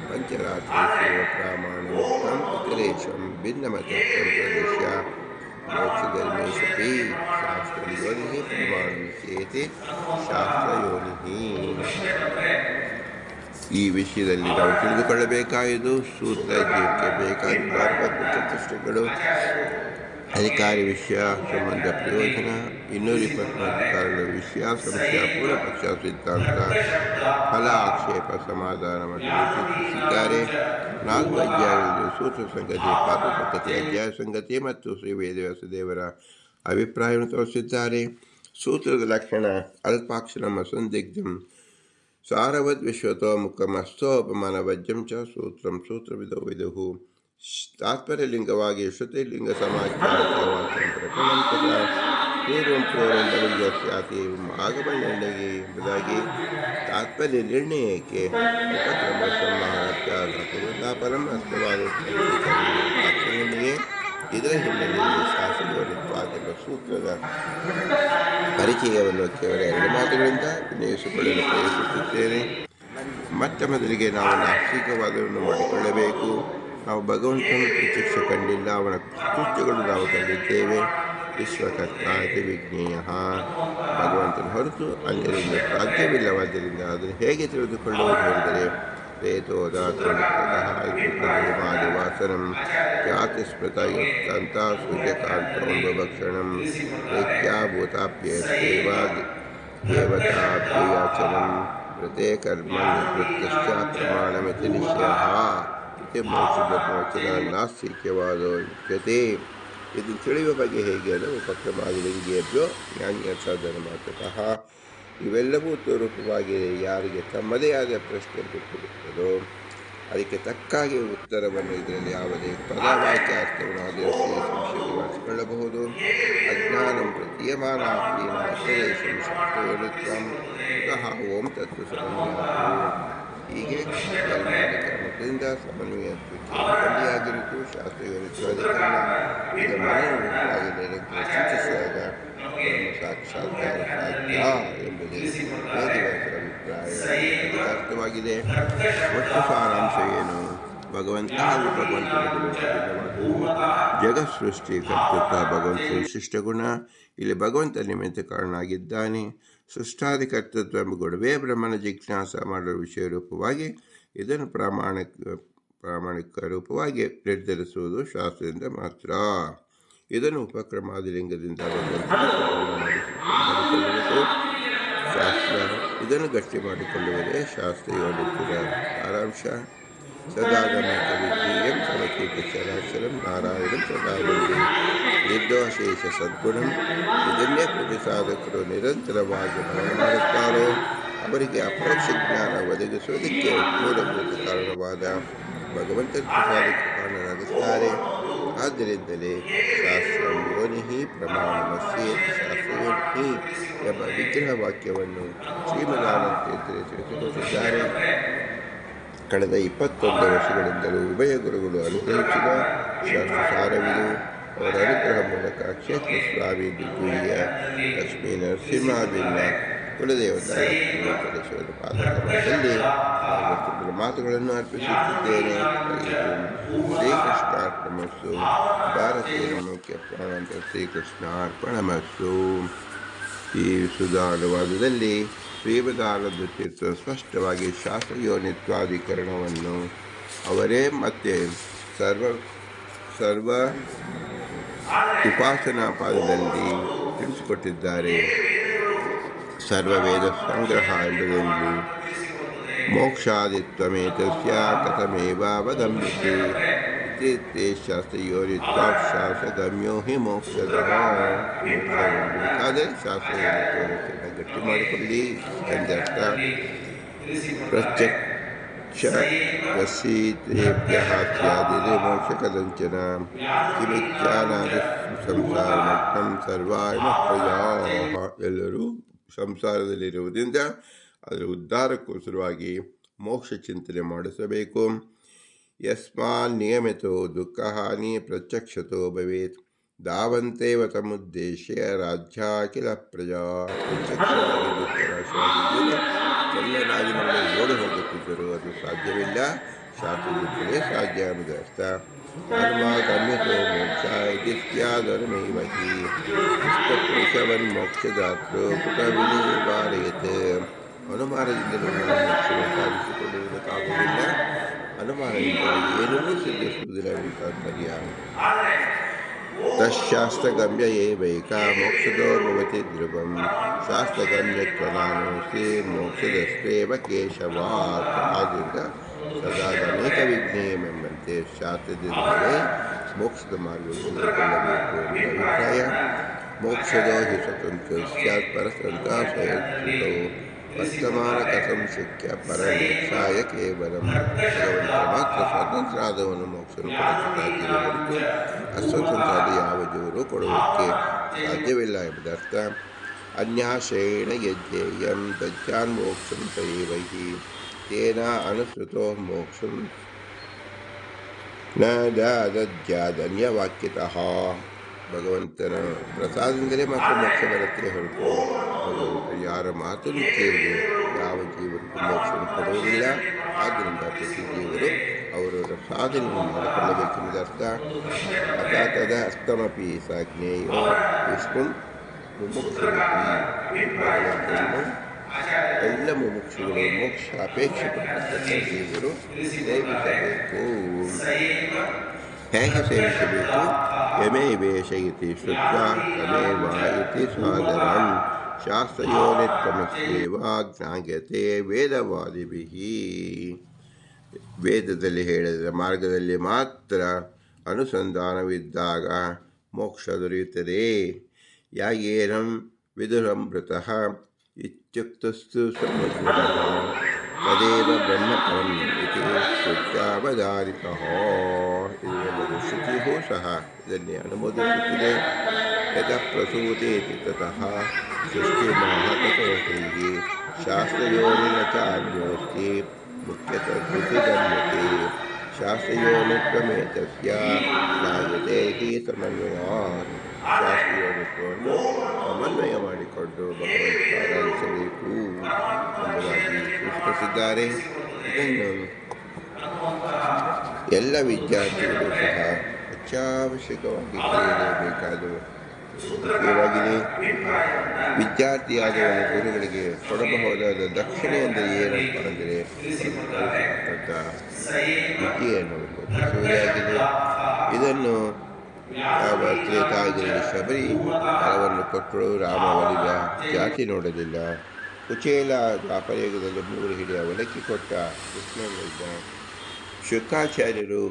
ಪಂಚರಾತ್ರೇಷು ಪ್ರಾಮಾಣ್ಯಯುಕ್ತಂ ಇತರೇಷಂ ಭಿನ್ನಮತತ್ವಂ ಪ್ರದರ್ಶ್ಯ ಮೋಕ್ಷಧರ್ಮೇಷುಪಿ ಶಾಸ್ತ್ರಂ ಯೋನಿಃ ಪ್ರಮಾಣಮಸ್ಯೇತಿ ಶಾಸ್ತ್ರಯೋನಿಃ. ಈ ವಿಷಯದಲ್ಲಿ ನಾವು ತಿಳಿದುಕೊಳ್ಳಬೇಕಾಗಿದ್ದು ಸೂತ್ರ ಜೀವಕ್ಕೆ ಬೇಕಾದ ಚತುಷ್ಟಗಳು, ಅಧಿಕಾರಿ ವಿಷಯ, ಸಂಬಂಧ ಪ್ರಯೋಜನ, 224 ಕಾರಣಗಳ ವಿಷಯ, ಸಂಶಯ, ಪೂರ್ವಪಕ್ಷ, ಸಿದ್ಧಾಂತ, ಫಲ, ಆಕ್ಷೇಪ, ಸಮಾಧಾನ ಮತ್ತು ಸೂಚಿಸಿದ್ದಾರೆ. 4 ಅಧ್ಯಾಯಗಳಲ್ಲಿ ಸೂತ್ರ ಸಂಗತಿ, ಪಾತ್ರ ಸಂಗತಿ, ಅಧ್ಯಾಯ ಸಂಗತಿ ಮತ್ತು ಶ್ರೀ ವೇದವ್ಯಾಸದೇವರ ಅಭಿಪ್ರಾಯವನ್ನು ತೋರಿಸಿದ್ದಾರೆ. ಸೂತ್ರದ ಲಕ್ಷಣ ಅಲ್ಪಾಕ್ಷರಂ ಅಸಂದಿಗ್ಧಂ ಸಾರವದ್ ವಿಶ್ವತೋ ಮುಖಂ ಅಸ್ಥೋಪಮಾನವಜ್ಜಂ ಚ ಸೂತ್ರಂ ಸೂತ್ರವಿದೋ ವಿದುಹು. ತಾತ್ಪರ್ಯಲಿಂಗವಾಗಿ ಶ್ರುತಿಲಿಂಗ ಸಮಾಚಾರ ಪ್ರಕರಣಂ ತಥಾ ಪೂರ್ವಂ ಪೂರ್ವಂ ಬಲಿಜಸ್ಯಾತಿ ಆಗಮ ನಿರ್ಣಯ ಎಂಬುದಾಗಿ ತಾತ್ಪರ್ಯ ನಿರ್ಣಯಕ್ಕೆ ಉಪಕ್ರಮ ಸಂಹಾರತ್ಯಾಪರಂ ಅರ್ಥವಾದ ನಿರ್ಣಯ ಇದರ ಹಿನ್ನೆಲೆಯಲ್ಲಿ ಶಾಸ್ತ್ರಯೋನಿತ್ವಾದೆಂಬ ಸೂತ್ರದ ಪರಿಚಯವನ್ನು ಕೇವಲ 2 ಮಾತುಗಳಿಂದ ವಿನಯಿಸಿಕೊಳ್ಳಲು ಪ್ರಯತ್ನಿಸುತ್ತೇನೆ. ಮೊದಲಿಗೆ ನಾವು ನಾಸ್ತಿಕವಾದವನ್ನು ಮಾಡಿಕೊಳ್ಳಬೇಕು. ನಾವು ಭಗವಂತನ ಪ್ರತ್ಯಕ್ಷ ಕಂಡಿಲ್ಲ, ಅವನ ಕೃತ್ಯಗಳು ನಾವು ಕಂಡಿದ್ದೇವೆ. ವಿಶ್ವಕರ್ತಾತಿ ವಿಜ್ಞೇಯ, ಭಗವಂತನ ಹೊರತು ಅನ್ಯರಿಂದ ಸಾಧ್ಯವಿಲ್ಲವಾದ್ದರಿಂದ ಅದನ್ನು ಹೇಗೆ ತಿಳಿದುಕೊಳ್ಳುವುದು ಹೇಳಿದರೆ ೇತೋದಾತಮಾದಿವಾಸನಂ ಜಾತಿಸ್ಮೃತ ಯುಕ್ತಾಂತ ಸೂರ್ಯಕಾಂತೋಭಕ್ಷಣಂ ಪ್ರೇತ್ಯಾಭೂತಾಪ್ಯೇವ ದೇವತಾಭ್ಯಯಾಚನಂ ಪ್ರತೆ ಕರ್ಮ ನಿವೃತ್ತಶ್ಚ ಪ್ರಮಾಣಮಿತಿ ನಿಶ್ಚಯಃ ಇತಿ ಮೋಕ್ಷದಮೋಚನ ನಾಸ್ತಿಕ್ಯವಾದೋ ಉಚ್ಯತೆ. ಇದು ತಿಳಿಯುವ ಬಗ್ಗೆ ಹೇಗೆ ಅಂದರೆ ಉಪಕ್ರಮಾದಿಲಿಂಗೇಭ್ಯೋ ಜ್ಞಾನ್ಯರ್ಥಾಧನ ಮಾತುಕಃ. ಇವೆಲ್ಲವೂ ರೂಪವಾಗಿ ಯಾರಿಗೆ ತಮ್ಮದೇ ಆದ ಪ್ರಶ್ನೆ ಬಿಟ್ಟಿರುತ್ತದೋ ಅದಕ್ಕೆ ತಕ್ಕಾಗಿ ಉತ್ತರವನ್ನು ಇದರಲ್ಲಿ ಯಾವುದೇ ಪದವಾಕ್ಯಾರ್ಥವನ್ನು ಆಧರಿಸಿ ಸಂಶಯ ನಿವಾರಿಸಿಕೊಳ್ಳಬಹುದು. ಅಜ್ಞಾನಂ ಪ್ರತೀಯಮಾನಾತ್ಮೀನ ಶಾಸ್ತ್ರಯೋನಿತ್ವಂ ಕುತಃ ಓಂ ತತ್ವ ಸಮನ್ವಯ. ಹೀಗೆ ಕರ್ಮದಿಂದ ಸಮನ್ವಯತ್ವಕ್ಕೆ ಬಂದಿಯಾಗಿರುತ್ತು. ಶಾಸ್ತ್ರಯೋನಿತ್ವಾಧಿಕರಣ ಇದು ಮನೋರೂಪವಾಗಿ ನಿರಂತರ ಚಿಂತಿಸಿದಾಗ ಸಾಕ್ಷಾತ್ಕಾರ ಸಾಧ್ಯ ಎಂಬುದೇ ವೇದವ್ಯಾಸರ ಅಭಿಪ್ರಾಯ. ಅದಕ್ಕೆ ಅರ್ಥವಾಗಿದೆ. ಒಟ್ಟು ಸಾರಾಂಶ ಏನು? ಭಗವಂತ ಹಾಗೂ ಭಗವಂತನ ಜಗತ್ ಸೃಷ್ಟಿ ಕರ್ತೃತ್ವ ಭಗವಂತ ವಿಶಿಷ್ಟ ಗುಣ. ಇಲ್ಲಿ ಭಗವಂತ ನಿಮಿತ್ತ ಕಾರಣನಾಗಿದ್ದಾನೆ. ಸೃಷ್ಟಾದಿ ಕರ್ತೃತ್ವ ಎಂಬ ಗುಣವೇ ಬ್ರಹ್ಮನ ಜಿಜ್ಞಾಸ ಮಾಡುವ ವಿಷಯ ರೂಪವಾಗಿ ಇದನ್ನು ಪ್ರಾಮಾಣಿಕ ರೂಪವಾಗಿ ನಿರ್ಧರಿಸುವುದು ಶಾಸ್ತ್ರದಿಂದ ಮಾತ್ರ. ಇದನ್ನು ಉಪಕ್ರಮಾದಿಲಿಂಗದಿಂದ ಶಾಸ್ತ್ರ ಇದನ್ನು ಗಟ್ಟಿ ಮಾಡಿಕೊಳ್ಳುವುದೇ ಶಾಸ್ತ್ರಯೋನಿತ್ವದ ಸಾರಾಂಶ. ಸದಾಗಮಕ ವಿಜ್ಞೇಯಂ ಸಮಕೀರ್ತ ಚರಾಚರಂ ನಾರಾಯಣಂ ಸದಾನಂದಿ ನಿರ್ದೋಷೇಶ ಸದ್ಗುಣಂ. ಇದನ್ನೇ ಪ್ರತಿ ಸಾಧಕರು ನಿರಂತರವಾಗಿ ಮನನ ಮಾಡುತ್ತಾರೋ ಅವರಿಗೆ ಅಪರೋಕ್ಷ ಜ್ಞಾನ ಒದಗಿಸುವುದಕ್ಕೆ ಮೂಲಭೂತ ಕಾರಣವಾದ ಭಗವಂತನ ಪ್ರಸಾದಕ್ಕೆ ಕಾರಣರಾಗುತ್ತಾರೆ. ಆದ್ದರಿಂದಲೇ ಶಾಸ್ತ್ರಂ ಯೋನಿ ಪ್ರಮಾಣಮಸ್ಯೇತಿ ಶಾಸ್ತ್ರಯೋನಿ ಎಂಬ ವಿಗ್ರಹ ವಾಕ್ಯವನ್ನು ಶ್ರೀಮದಾನಂದ ತಿಳಿಸಿಕೊಟ್ಟಿದ್ದಾರೆ. ಕಳೆದ 21 ವರ್ಷಗಳಿಂದಲೂ ಉಭಯ ಗುರುಗಳು ಅನುಗ್ರಹಿಸಿದ ಶಾಸ್ತ್ರಸಾರವಿದು. ಅವರ ಅನುಗ್ರಹ ಮೂಲಕ ಕ್ಷೇತ್ರ ಸ್ವಾಮಿ ದಿಗ್ವಿಜಯ ಲಕ್ಷ್ಮೀ ನರಸಿಂಹಾಭಿನ್ನ ಕುಲದೇವತಾ ಲಕ್ಷ್ಮೀಶ್ವರ ಪಾದಕಮಲದಲ್ಲಿ ಮಾತುಗಳನ್ನು ಅರ್ಪಿಸುತ್ತಿದ್ದೇನೆ. ಶ್ರೀಕೃಷ್ಣಾರ್ಪಣಮಸ್ಸು. ಭಾರತೀಯ ಮುಖ್ಯ ಪ್ರಾಣಾಂತರ ಶ್ರೀಕೃಷ್ಣಾರ್ಪಣಮಸ್ಸು. ಈ ಸುಧಾನುವಾದದಲ್ಲಿ ಶ್ರೀಮದಾನಂದ ತೀರ್ಥ ಸ್ಪಷ್ಟವಾಗಿ ಶಾಸ್ತ್ರಯೋನಿತ್ವಾಧಿಕರಣವನ್ನು ಅವರೇ ಮತ್ತೆ ಸರ್ವ ಉಪಾಸನಾ ಪಾದದಲ್ಲಿ ತಿಳಿಸಿಕೊಟ್ಟಿದ್ದಾರೆ. ಸರ್ವವೇದ ಸಂಗ್ರಹ ಎಂಬುದರಲ್ಲಿ ಮೋಕ್ಷಾದಿತ್ವಮೇತಸ್ಯ ಕಥಮೇವಾವಗಮ್ಯತೆ ಇತ್ಯೇತೆ ಶಾಸ್ತ್ರಯೋನಿತ್ವಾತ್ ಶಾಸ್ತ್ರಗಮ್ಯೋ ಹಿ ಮೋಕ್ಷದಃ. ಬೇಕಾದರೆ ಶಾಸ್ತ್ರಯೋನಿತ್ವವನ್ನು ಗಟ್ಟಿ ಮಾಡಿಕೊಳ್ಳಿ ಎಂದರ್ಥ. ಪ್ರತ್ಯಕ್ಷ ರಸೀತೇಭ್ಯಃ ಸ್ಯಾದಿದೆ ಮೋಕ್ಷಕದಂಚನ ಕಿಮಿತ್ಯಾನಾದಿ ಸಂಸಾರಮಟ್ಟಂ ಸರ್ವಾಯಮ ಪ್ರಯಾಃ. ಎಲ್ಲರೂ ಸಂಸಾರದಲ್ಲಿರುವುದರಿಂದ ಅದರ ಉದ್ಧಾರಕ್ಕೋಸ್ಕರವಾಗಿ ಮೋಕ್ಷ ಚಿಂತನೆ ಮಾಡಿಸಬೇಕು. ಯಸ್ಮಾನ್ ನಿಯಮಿತೋ ದುಃಖಹಾನಿ ಪ್ರತ್ಯಕ್ಷತೋ ಭವೇತ್ ಧಾವಂತೇವ ತಮುದ್ದೇಶ್ಯ ರಾಜ್ಯಾಖಿಲ ಪ್ರಜಾ. ಪ್ರತ್ಯಕ್ಷವಾಗಿ ದುಃಖ ನಾಶವಾಗಿದ್ದರೆ ಎಲ್ಲ ರಾಜನಲ್ಲಿ ಓಡಿ ಹೋಗುತ್ತಿದ್ದರು, ಅದು ಸಾಧ್ಯವಿಲ್ಲ. ಶಾಸ್ತ್ರದಿಂದಲೇ ಸಾಧ್ಯ ಅನ್ನೋದು ಅರ್ಥ. ಧರ್ಮ ಗಮ್ಯತೋ ಮೋಕ್ಷ ಇತ್ಯಾದರ್ಮೈವಹಿ ಪುರುಷವನ್ ಮೋಕ್ಷದಾತ್ರೋ ಕುತವಿನಿವಾರಯತೆ. ಅನುಮಾನದಿಂದಲೂ ನಾವು ಮೋಕ್ಷವನ್ನು ಸಾಧಿಸಿಕೊಳ್ಳುವುದಕ್ಕಾಗುವುದಿಲ್ಲ. ಅನುಮಾನದಿಂದ ಏನನ್ನೂ ಸಿದ್ಧಿಸುವುದಿಲ್ಲ ಎಂದು ತಾತ್ಪರ್ಯ. ತಶಾಸ್ತ್ರಗಮ್ಯ ಏವೈಕ ಮೋಕ್ಷದೋ ಭವತಿ ಧ್ರುವಂ ಶಾಸ್ತ್ರಗಮ್ಯತ್ವನಾನೋಸಿ ಮೋಕ್ಷದಷ್ಟೇವ ಕೇಶವಾತ್. ಆದ್ದರಿಂದ ಸದಾಗಮೇಕ ವಿಜ್ಞೇಯಮೆಂಬಂತೆ ಶಾಸ್ತ್ರದಿಂದಲೇ ಮೋಕ್ಷದ ಮಾರ್ಗವನ್ನು ತಿಳಿದುಕೊಳ್ಳಬೇಕು ಎಂಬ ಅಭಿಪ್ರಾಯ. ಮೋಕ್ಷದೋ ಹಿ ಸ್ವತಂತ್ರ ಸ್ಯಾತ್ ಪರತಂತ್ರ ಸ್ವಯಂಕೃತೋ ವರ್ತಮಾನ ಕಥಂ ಶಕ್ಯ ಪರಮೋಕ್ಷಾಯ ಕೇವಲಂ. ಭಗವಂತ ಮಾತ್ರ ಸ್ವತಂತ್ರ ಆದವನು ಮೋಕ್ಷವನ್ನು ಕೊಡಬೇಕಾಗಿದೆ ಹೊರತು ಅಸ್ವತಂತ್ರಾದ ಯಾವ ಜೀವರು ಕೊಡುವುದಕ್ಕೆ ಸಾಧ್ಯವಿಲ್ಲ ಎಂಬುದರ್ಥ. ಅನ್ಯಾಶೇಣ ಯಜ್ಞೇಯಂ ತಜ್ಜಾನ್ ಮೋಕ್ಷಂ ತಯೇವಹಿ ತೇನ ಅನುಸೃತೋ ಮೋಕ್ಷಂ ನ ದಾದಜ್ಜಾದನ್ಯವಾಕ್ಯತಃ. ಭಗವಂತನ ಪ್ರಸಾದದಿಂದಲೇ ಮಾತ್ರ ಮೋಕ್ಷ ಬರುತ್ತೆ ಹೊರತು ಭಗವಂತ ಯಾರ ಮಾತನ್ನು ಕೇಳಿ ಯಾವ ಜೀವರಿಗೂ ಮೋಕ್ಷವನ್ನು ಕೊಡುವುದಿಲ್ಲ. ಆದ್ದರಿಂದ ಪ್ರತಿ ಜೀವರು ಅವರವರ ಸಾಧನೆಯನ್ನು ಮಾಡಿಕೊಳ್ಳಬೇಕೆಂಬುದು ಅರ್ಥ. ಅಥಾತದ ಅಸ್ತಮಪಿ ಸಾಜ್ಞೇಯೋ ವಿಷ್ಣು ಮುಮುಕ್ಷುರಪಿ. ಭಗವಂತನು ಎಲ್ಲ ಮುಮುಕ್ಷುಗಳು ಮೋಕ್ಷ ಅಪೇಕ್ಷೆ ಪಟ್ಟಂಥ ಜೀವರು ಸೇವಿಸಬೇಕು. ಹೇಗೆ ಸೇವಿಸಬೇಕು? ಯಮೇವೇಶ ಇತಿ ಶ್ರುತ್ವಾ ತಮೇವ ಇತಿ ಸಾದರಂ ಶಾಸ್ತ್ರಯೋನಿತ್ವಮಸ್ಯೇವ ಜ್ಞಾಯತೆ ವೇದವಾದಿಭಿಃ. ವೇದದಲ್ಲಿ ಹೇಳಿದ ಮಾರ್ಗದಲ್ಲಿ ಮಾತ್ರ ಅನುಸಂಧಾನವಿದ್ದಾಗ ಮೋಕ್ಷ ದೊರೆಯುತ್ತದೆ. ಯಾಗೇನಂ ವಿದುರಮೃತಃ ಇತ್ಯುಕ್ತಸ್ತು ಸಮುದ್ರಃ ತದೇವ ಬ್ರಹ್ಮಪರಂ ಇತಿ ಶ್ರುತ್ಯಾವಧಾರಿತಃ. ಇದೆಲ್ಲವೂ ಶ್ರುತಿಯೂ ಸಹ ಇದನ್ನೇ ಅನುಮೋದಿಸುತ್ತಿದೆ. ಯತಃ ಪ್ರಸೂತೇತಿ ತತಃ ಸೃಷ್ಟಿಮಾಹತತೋಹೈಃ ಶಾಸ್ತ್ರಯೋನಿನ ಚ ಅನ್ಯೋಸ್ತಿ ಮುಖ್ಯತಃ ಧೃತಿಗಮ್ಯತೆ ಶಾಸ್ತ್ರಯೋನಿತ್ವಮೇತಸ್ಯ ಜ್ಞಾಯತೆ ಹಿ ಸಮನ್ವಯಾತ್. ಶಾಸ್ತ್ರಯೋನಿತ್ವವನ್ನು ಸಮನ್ವಯ ಮಾಡಿಕೊಂಡು ಭಗವಂತ ಆರಾಧಿಸಬೇಕು ಎಂಬುದಾಗಿ ಸೂಚಿಸಿದ್ದಾರೆ. ಇದನ್ನು ಎಲ್ಲ ವಿದ್ಯಾರ್ಥಿಗಳು ಸಹ ಅತ್ಯವಶ್ಯಕವಾಗಿ ತಿಳಿಯಲೇಬೇಕಾದ ಮುಖ್ಯವಾಗಿದೆ. ವಿದ್ಯಾರ್ಥಿಯಾದವನು ಗುರುಗಳಿಗೆ ಕೊಡಬಹುದಾದ ದಕ್ಷಿಣೆ ಅಂದರೆ ಏನಪ್ಪ ಅಂದರೆ ವಿದ್ಯೆಯನ್ನು ಒಪ್ಪಿಸುವುದಾಗಿದೆ. ಇದನ್ನು ಯಾವ ತ್ರೇತಾಯುಗದಲ್ಲಿ ಶಬರಿ ಫಲವನ್ನು ಕೊಟ್ಟರು, ರಾಮ ಒಲಿದ ಜಾತಿ ನೋಡಲಿಲ್ಲ. ಕುಚೇಲ ದ್ವಾಪರಯುಗದಲ್ಲಿ 3 ಹಿಡಿ ಅವಲಕ್ಕಿ ಕೊಟ್ಟ ಕೃಷ್ಣನಿದ್ದ. ಶುಕಾಚಾರ್ಯರು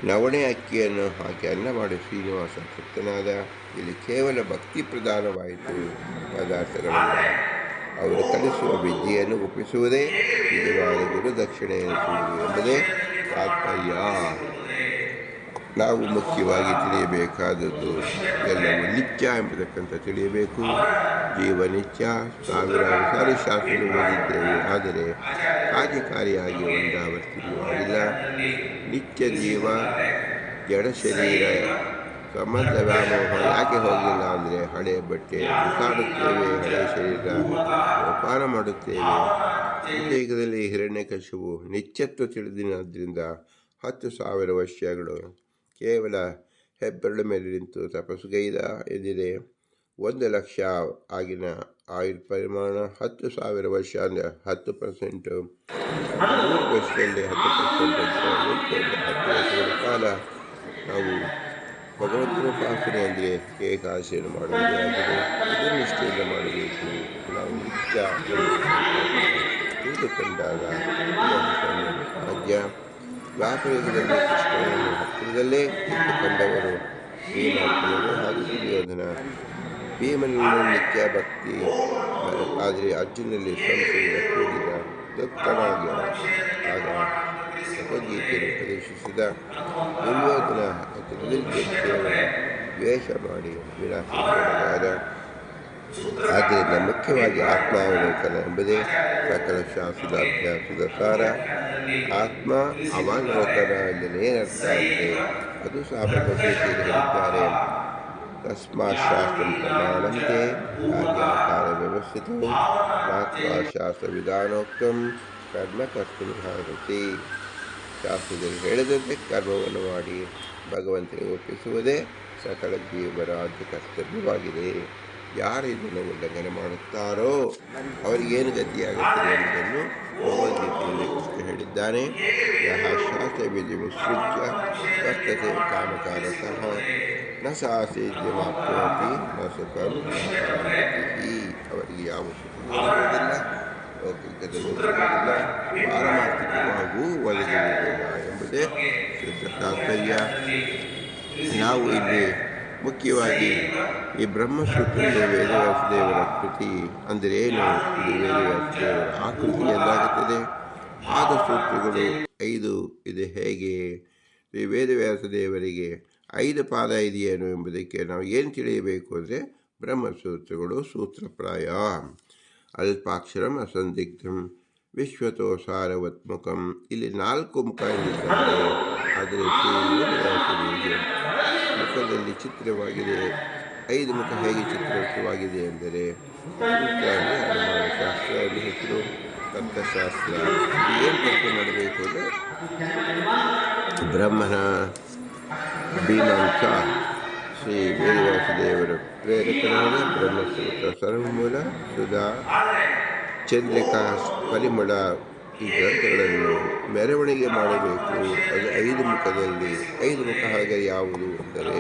ನವಣೆ ಅಕ್ಕಿಯನ್ನು ಹಾಕಿ ಅನ್ನ ಮಾಡಿ ಶ್ರೀನಿವಾಸ ತೃಪ್ತನಾದ. ಇಲ್ಲಿ ಕೇವಲ ಭಕ್ತಿ ಪ್ರಧಾನವಾಯಿತು, ಪದಾರ್ಥಗಳಿಂದ. ಅವರು ಕಲಿಸುವ ವಿದ್ಯೆಯನ್ನು ಒಪ್ಪಿಸುವುದೇ ನಿಜವಾದ ಗುರುದಕ್ಷಿಣೆ ಎನಿಸುವುದು ಎಂಬುದೇ ತಾತ್ಪರ್ಯ. ನಾವು ಮುಖ್ಯವಾಗಿ ತಿಳಿಯಬೇಕಾದದ್ದು ಎಲ್ಲವೂ ನಿತ್ಯ ಎಂಬುದಕ್ಕಂತ ತಿಳಿಯಬೇಕು. ಜೀವ ನಿತ್ಯ. ಸಾವಿರಾರು ಸಾರಿ ಶಾಸ್ತ್ರಗಳು ಓದಿದ್ದೇವೆ, ಆದರೆ ಕಾರ್ಯಕಾರಿಯಾಗಿ ಒಂದಾವರ್ತಿಯೂ ಆಗಿಲ್ಲ. ನಿತ್ಯ ಜೀವ ಜಡ ಶರೀರ ಸಂಬಂಧ ವ್ಯಾಮೋಹ ಯಾಕೆ ಹೋಗಲಿಲ್ಲ ಅಂದರೆ ಹಳೆಯ ಬಟ್ಟೆ ಬಿಸಾಡುತ್ತೇವೆ, ಹಳೆಯ ಶರೀರ ವ್ಯಾಪಾರ ಮಾಡುತ್ತೇವೆ. ಯುಗದಲ್ಲಿ ಹಿರಣ್ಯಕಶಿಪು ನಿತ್ಯತ್ವ ತಿಳಿದಿದ್ದರಿಂದ 10,000 ವರ್ಷಗಳು ಕೇವಲ ಹೆಬ್ಬೆರಳು ಮೇಲೆ ನಿಂತು ತಪಸ್ಸುಗೈದ ಎಂದಿದೆ. 1,00,000 ಆಗಿನ ಆಯುರ್ ಪರಿಮಾಣ 10,000 ವರ್ಷ ಅಂದರೆ 10%. 100 ವರ್ಷದಲ್ಲಿ 10% 10 ವರ್ಷಗಳ ಕಾಲ ನಾವು ಭಗವಂತನ ಉಪಾಸನೆ ಅಂದರೆ ಏಕಾದಶಿಯನ್ನು ಮಾಡುವುದೇ ಆಗಿದೆ. ಇದನ್ನು ನಿಷ್ಠೆಯಿಂದ ಮಾಡಬೇಕು. ನಾವು ನಿತ್ಯ ತಿಳಿದುಕೊಂಡಾಗ ಸಾಧ್ಯ. ದ್ವಾಪರಯುಗದಲ್ಲಿ ಕೃಷ್ಣನನ್ನು ಹತ್ತಿರದಲ್ಲೇ ಇಟ್ಟುಕೊಂಡವರು ಭೀಮಾರ್ಜುನರು ಹಾಗೂ ದುರ್ಯೋಧನ. ಭೀಮನಲ್ಲಿ ನಿತ್ಯ ಭಕ್ತಿ, ಆದರೆ ಅರ್ಜುನಲ್ಲಿ ಸಂಶಯದ ಕೂಡಿದ ದತ್ತನಾಗಿ ಆಗ ಭಗವದ್ಗೀತೆಯನ್ನು ಉಪದೇಶಿಸಿದ. ದುರ್ಯೋಧನ ಹತ್ತಿರದಲ್ಲಿ ಕೇವಲ ದ್ವೇಷ ಮಾಡಿ ವಿನಾಶವಾದ. ಆದ್ದರಿಂದ ಮುಖ್ಯವಾಗಿ ಆತ್ಮಾವಲೋಕನ ಎಂಬುದೇ ಸಕಲ ಶಾಸ್ತ್ರದ ಅಭ್ಯಾಸದ ಸಾರ. ಆತ್ಮ ಅವಲೋಕನ ಎಂದರೇನರ್ಥ ಅಂದರೆ ಅದು ಸಹ ಭಗವದ್ಗೀತೆಯಲ್ಲಿ ಹೇಳಿದ್ದಾರೆ. ತಸ್ಮಾತ್ ಶಾಸ್ತ್ರಂ ಪ್ರಮಾಣಂತೆ ಕಾರ್ಯಾಕಾರ ವ್ಯವಸ್ಥಿತವು ನಾತ್ವಾ ಶಾಸ್ತ್ರ ವಿಧಾನೋಕ್ತಂ ಕರ್ಮ ಕರ್ತುರ್ಹರತಿ. ಶಾಸ್ತ್ರದಲ್ಲಿ ಹೇಳಿದಂತೆ ಕರ್ಮವನ್ನು ಮಾಡಿ ಭಗವಂತನಿಗೆ ಒಪ್ಪಿಸುವುದೇ ಸಕಲ ಜೀವರ ಆದ್ಯ ಕರ್ತವ್ಯವಾಗಿದೆ. ಯಾರು ಇದನ್ನು ಉಲ್ಲಂಘನೆ ಮಾಡುತ್ತಾರೋ ಅವರಿಗೇನು ಗತಿಯಾಗುತ್ತದೆ ಎಂಬುದನ್ನು ಭಗವದ್ಗೀತೆಯಲ್ಲಿ ಕೃಷ್ಣ ಹೇಳಿದ್ದಾನೆ. ಯಹ ಶಾಸ್ತ್ರ ವಿಧಿ ವಿಸೃಜ್ಯ ವರ್ತತೆ ಕಾಮಕಾರತಃ ನ ಸಾಸಿದ್ಯಮಾಪ್ನೋತಿ ನ ಸುಖಂ ಅವರಿಗೆ ಯಾವ ಸುಖವಿರುವುದಿಲ್ಲ, ಲೌಕಿಕದಲ್ಲೂ ಇರುವುದಿಲ್ಲ, ಪಾರಮಾರ್ಥಿಕವಾಗೂ ಒದಗಿರುವುದಿಲ್ಲ ಎಂಬುದೇ ಶುದ್ಧ ತಾತ್ಪರ್ಯ. ನಾವು ಇಲ್ಲಿ ಮುಖ್ಯವಾಗಿ ಈ ಬ್ರಹ್ಮಸೂತ್ರಗಳು ವೇದವ್ಯಾಸದೇವರ ಕೃತಿ ಅಂದರೆ ಏನು? ಇದು ವೇದವ್ಯಾಸದೇವರ ಆಕೃತಿ ಎಂದಾಗುತ್ತದೆ. ಪಾದಸೂತ್ರಗಳು 5 ಇದು ಹೇಗೆ? ಈ ವೇದವ್ಯಾಸದೇವರಿಗೆ 5 ಪಾದ ಇದೆಯೇನು ಎಂಬುದಕ್ಕೆ ನಾವು ಏನು ತಿಳಿಯಬೇಕು ಅಂದರೆ ಬ್ರಹ್ಮಸೂತ್ರಗಳು ಸೂತ್ರಪ್ರಾಯ. ಅಲ್ಪಾಕ್ಷರಂ ಅಸಂದಿಗ್ಧಂ ವಿಶ್ವತೋ ಸಾರವತ್ಮಕಂ. ಇಲ್ಲಿ 4 ಮುಖ ಎಂದಿದ್ದಾರೆ. ಆದರೆ ಶ್ರೀ ವೇದವ್ಯಾಸರಿಗೆ ಮುಖದಲ್ಲಿ ಚಿತ್ರವಾಗಿದೆ. 5 ಮುಖ ಹೇಗೆ ಚಿತ್ರವಾಗಿದೆ ಎಂದರೆ ಸೂತ್ರ ಅಂದರೆ ಅನುಮಾನ ಶಾಸ್ತ್ರ ಎಂದು ಹೆಸರು, ತರ್ಕಶಾಸ್ತ್ರ. ಏನು ತರ್ಕ ಮಾಡಬೇಕು ಅಂದರೆ ಬ್ರಹ್ಮನ ಮೀಮಾಂಸಾ ಶ್ರೀ ವೇದವ್ಯಾಸ ದೇವರ ಪ್ರೇರಕರಾದ ಬ್ರಹ್ಮಸೂತ್ರ, ಸರ್ವಮೂಲ, ಸುಧಾ, ಚಂದ್ರಿಕಾ, ಪರಿಮಳ ಈ ಗ್ರಂಥಗಳನ್ನು ಮೆರವಣಿಗೆ ಮಾಡಬೇಕು. ಅದು 5 ಮುಖದಲ್ಲಿ. 5 ಮುಖ ಹಾಗೆ ಯಾವುದು ಅಂದರೆ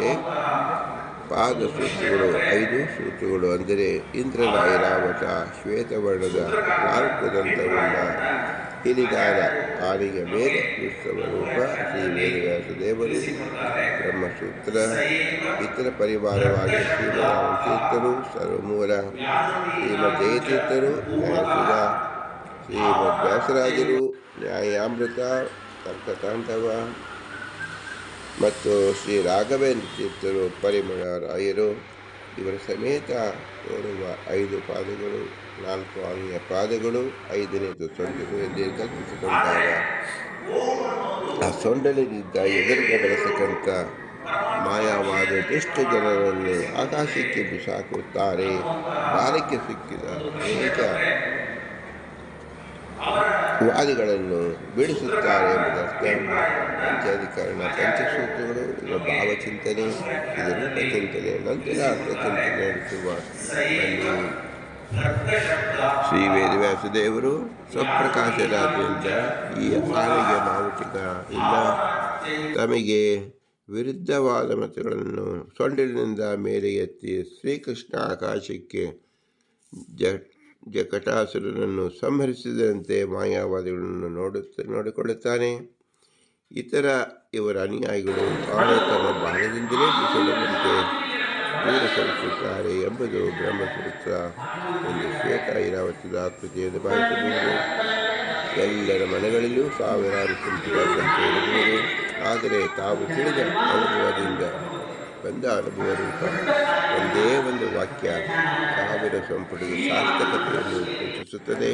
ಪಾದ ಸೂತ್ರಗಳು, 5 ಸೂತ್ರಗಳು ಅಂದರೆ ಇಂದ್ರನ ಐರಾವತ, ಶ್ವೇತವರ್ಣದ 4 ದಂತವುಳ್ಳ ಹಿರಿದಾದ ಆನೆಯ ಮೇಲೆ ಉತ್ಸವ ರೂಪ ಶ್ರೀ ವೇದವ್ಯಾಸ ದೇವರು ಬ್ರಹ್ಮಸೂತ್ರ. ಇತರ ಪರಿವಾರವಾಗಿ ಶ್ರೀಮದ್ ಸರ್ವಮೂಲ, ಶ್ರೀಮದ್ ಜಯತೀರ್ಥರು ನ್ಯಾಯಸುಧ, ಶ್ರೀಮದ್ ವ್ಯಾಸರಾಜರು ನ್ಯಾಯಾಮೃತ, ತರ್ಕತಾಂಡವ ಮತ್ತು ಶ್ರೀ ರಾಘವೇಂದ್ರ ತೀರ್ಥರು ಪರಿಮಳ ರಾಯರು. ಇವರ ಸಮೇತ ತೋರುವ 5 ಪಾದಗಳು, 4 ಆನೆಯ ಪಾದಗಳು, 5ನೇದು ಸೊಂಡಿಲು ಎಂದೇ ಕಲ್ಪಿಸಿಕೊಂಡಾಗ ಆ ಸೊಂಡಲಿನಿಂದ ಎದುರಿಗೆ ಬೆಳೆಸತಕ್ಕಂಥ ಮಾಯವಾದ ದುಷ್ಟ ಜನರನ್ನು ಆಕಾಶಕ್ಕೆ ಬಿಸಾಕುತ್ತಾರೆ. ಬಾಲಕ್ಕೆ ಸಿಕ್ಕಿದ ಅನೇಕ ವಾದಿಗಳನ್ನು ಬಿಡಿಸುತ್ತಾರೆ ಎಂಬುದರ್ಥ. ಪಂಚಾಧಿಕರಣ, ಪಂಚಸೂತ್ರಗಳು, ಇದರ ಭಾವಚಿಂತನೆ, ಇದು ರೂಪಚಿಂತನೆ, ನಂತರ ಅರ್ಥಚಿಂತನೆ ನಡೆಸುವ ಶ್ರೀ ವೇದವ್ಯಾಸ ದೇವರು ಸ್ವಪ್ರಕಾಶರಾದ್ರಿಂದ ಈ ಆನೆಗೆ ಮಾವುಟಿಕ ಇಲ್ಲ. ತಮಗೆ ವಿರುದ್ಧವಾದ ಮತಗಳನ್ನು ಸೊಂಡಿಲಿನಿಂದ ಮೇಲೆ ಎತ್ತಿ ಶ್ರೀಕೃಷ್ಣ ಆಕಾಶಕ್ಕೆ ಜಕಟಾಸುರನನ್ನು ಸಂಹರಿಸಿದಂತೆ ಮಾಯಾವಾದಿಗಳನ್ನು ನೋಡಿಕೊಳ್ಳುತ್ತಾನೆ. ಇವರ ಅನುಯಾಯಿಗಳು ಆನೆ ತಮ್ಮ ಬಾಣದಿಂದಲೇ ಬಿಸಿಡುವಂತೆ ದೂರ ಸರಿಸುತ್ತಾರೆ ಎಂಬುದು ಬ್ರಹ್ಮಸೂತ್ರ ಎಂದು ಶ್ವೇತ ಐರಾವತದ ಕೃತಿಯನ್ನು ಭಾವಿಸಬಹುದು. ಎಲ್ಲರ ಮನಗಳಲ್ಲೂ ಸಾವಿರಾರು ಸಂಪ್ರದಾಯದಂತೆ ಇರಬಹುದು. ಆದರೆ ತಾವು ತಿಳಿದ ಅನುಭವದಿಂದ ಬಂದ ಅನುಭವ ರೂಪ ಒಂದೇ ಒಂದು ವಾಕ್ಯ 1000 ಸಂಪುಟದ ಸಾರ್ಥಕತೆಯನ್ನು ಸೂಚಿಸುತ್ತದೆ.